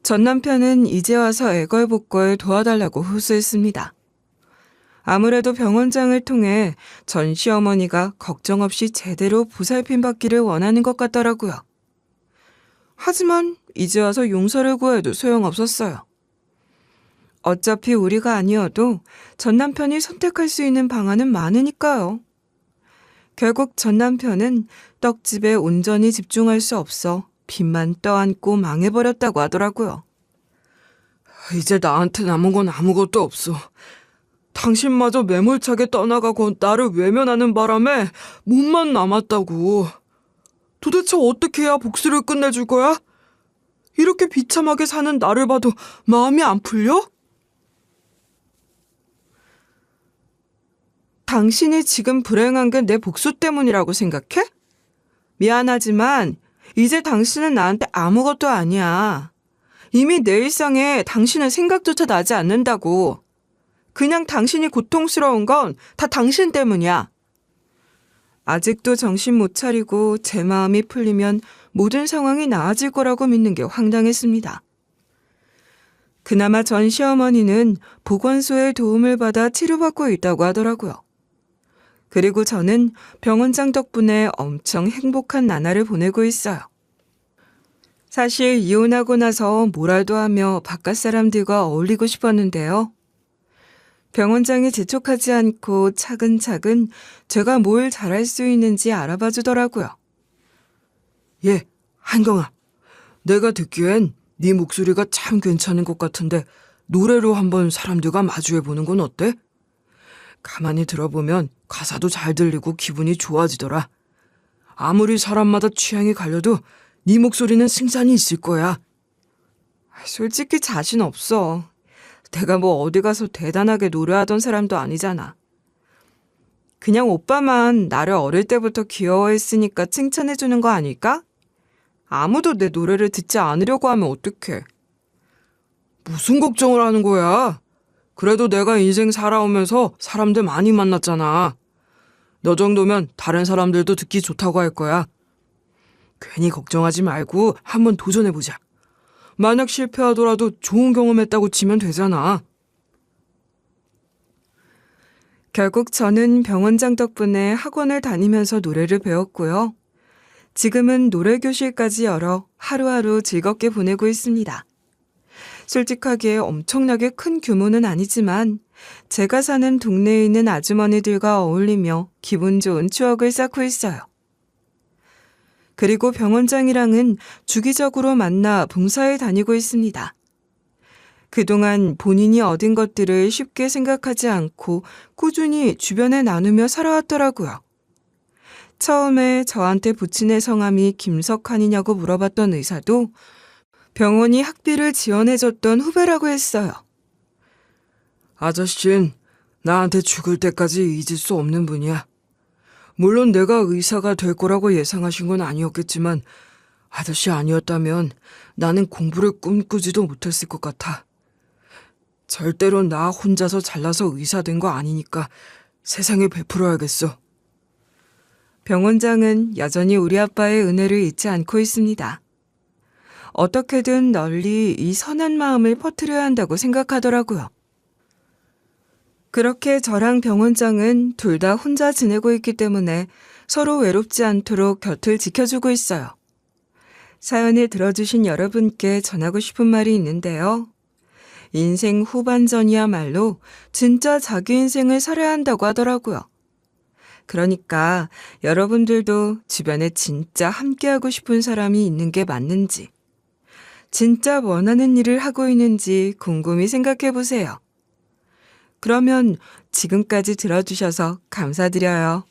전 남편은 이제 와서 애걸복걸 도와달라고 호소했습니다. 아무래도 병원장을 통해 전 시어머니가 걱정 없이 제대로 보살핌 받기를 원하는 것 같더라고요. 하지만 이제 와서 용서를 구해도 소용없었어요. 어차피 우리가 아니어도 전 남편이 선택할 수 있는 방안은 많으니까요. 결국 전 남편은 떡집에 온전히 집중할 수 없어 빚만 떠안고 망해버렸다고 하더라고요. 이제 나한테 남은 건 아무것도 없어. 당신마저 매몰차게 떠나가고 나를 외면하는 바람에 몸만 남았다고. 도대체 어떻게 해야 복수를 끝내줄 거야? 이렇게 비참하게 사는 나를 봐도 마음이 안 풀려? 당신이 지금 불행한 게 내 복수 때문이라고 생각해? 미안하지만 이제 당신은 나한테 아무것도 아니야. 이미 내 일상에 당신은 생각조차 나지 않는다고. 그냥 당신이 고통스러운 건 다 당신 때문이야. 아직도 정신 못 차리고 제 마음이 풀리면 모든 상황이 나아질 거라고 믿는 게 황당했습니다. 그나마 전 시어머니는 보건소의 도움을 받아 치료받고 있다고 하더라고요. 그리고 저는 병원장 덕분에 엄청 행복한 나날을 보내고 있어요. 사실 이혼하고 나서 뭐라도 하며 바깥 사람들과 어울리고 싶었는데요. 병원장이 재촉하지 않고 차근차근 제가 뭘 잘할 수 있는지 알아봐 주더라고요. 예, 한경아. 내가 듣기엔 네 목소리가 참 괜찮은 것 같은데 노래로 한번 사람들과 마주해보는 건 어때? 가만히 들어보면 가사도 잘 들리고 기분이 좋아지더라. 아무리 사람마다 취향이 갈려도 네 목소리는 승산이 있을 거야. 솔직히 자신 없어. 내가 뭐 어디 가서 대단하게 노래하던 사람도 아니잖아. 그냥 오빠만 나를 어릴 때부터 귀여워했으니까 칭찬해주는 거 아닐까? 아무도 내 노래를 듣지 않으려고 하면 어떡해. 무슨 걱정을 하는 거야? 그래도 내가 인생 살아오면서 사람들 많이 만났잖아. 너 정도면 다른 사람들도 듣기 좋다고 할 거야. 괜히 걱정하지 말고 한번 도전해보자. 만약 실패하더라도 좋은 경험했다고 치면 되잖아. 결국 저는 병원장 덕분에 학원을 다니면서 노래를 배웠고요. 지금은 노래교실까지 열어 하루하루 즐겁게 보내고 있습니다. 솔직하게 엄청나게 큰 규모는 아니지만 제가 사는 동네에 있는 아주머니들과 어울리며 기분 좋은 추억을 쌓고 있어요. 그리고 병원장이랑은 주기적으로 만나 봉사에 다니고 있습니다. 그동안 본인이 얻은 것들을 쉽게 생각하지 않고 꾸준히 주변에 나누며 살아왔더라고요. 처음에 저한테 부친의 성함이 김석환이냐고 물어봤던 의사도 병원이 학비를 지원해줬던 후배라고 했어요. 아저씨는 나한테 죽을 때까지 잊을 수 없는 분이야. 물론 내가 의사가 될 거라고 예상하신 건 아니었겠지만 아저씨 아니었다면 나는 공부를 꿈꾸지도 못했을 것 같아. 절대로 나 혼자서 잘나서 의사 된 거 아니니까 세상에 베풀어야겠어. 병원장은 여전히 우리 아빠의 은혜를 잊지 않고 있습니다. 어떻게든 널리 이 선한 마음을 퍼뜨려야 한다고 생각하더라고요. 그렇게 저랑 병원장은 둘 다 혼자 지내고 있기 때문에 서로 외롭지 않도록 곁을 지켜주고 있어요. 사연을 들어주신 여러분께 전하고 싶은 말이 있는데요. 인생 후반전이야말로 진짜 자기 인생을 살아야 한다고 하더라고요. 그러니까 여러분들도 주변에 진짜 함께하고 싶은 사람이 있는 게 맞는지, 진짜 원하는 일을 하고 있는지 곰곰이 생각해 보세요. 그러면 지금까지 들어주셔서 감사드려요.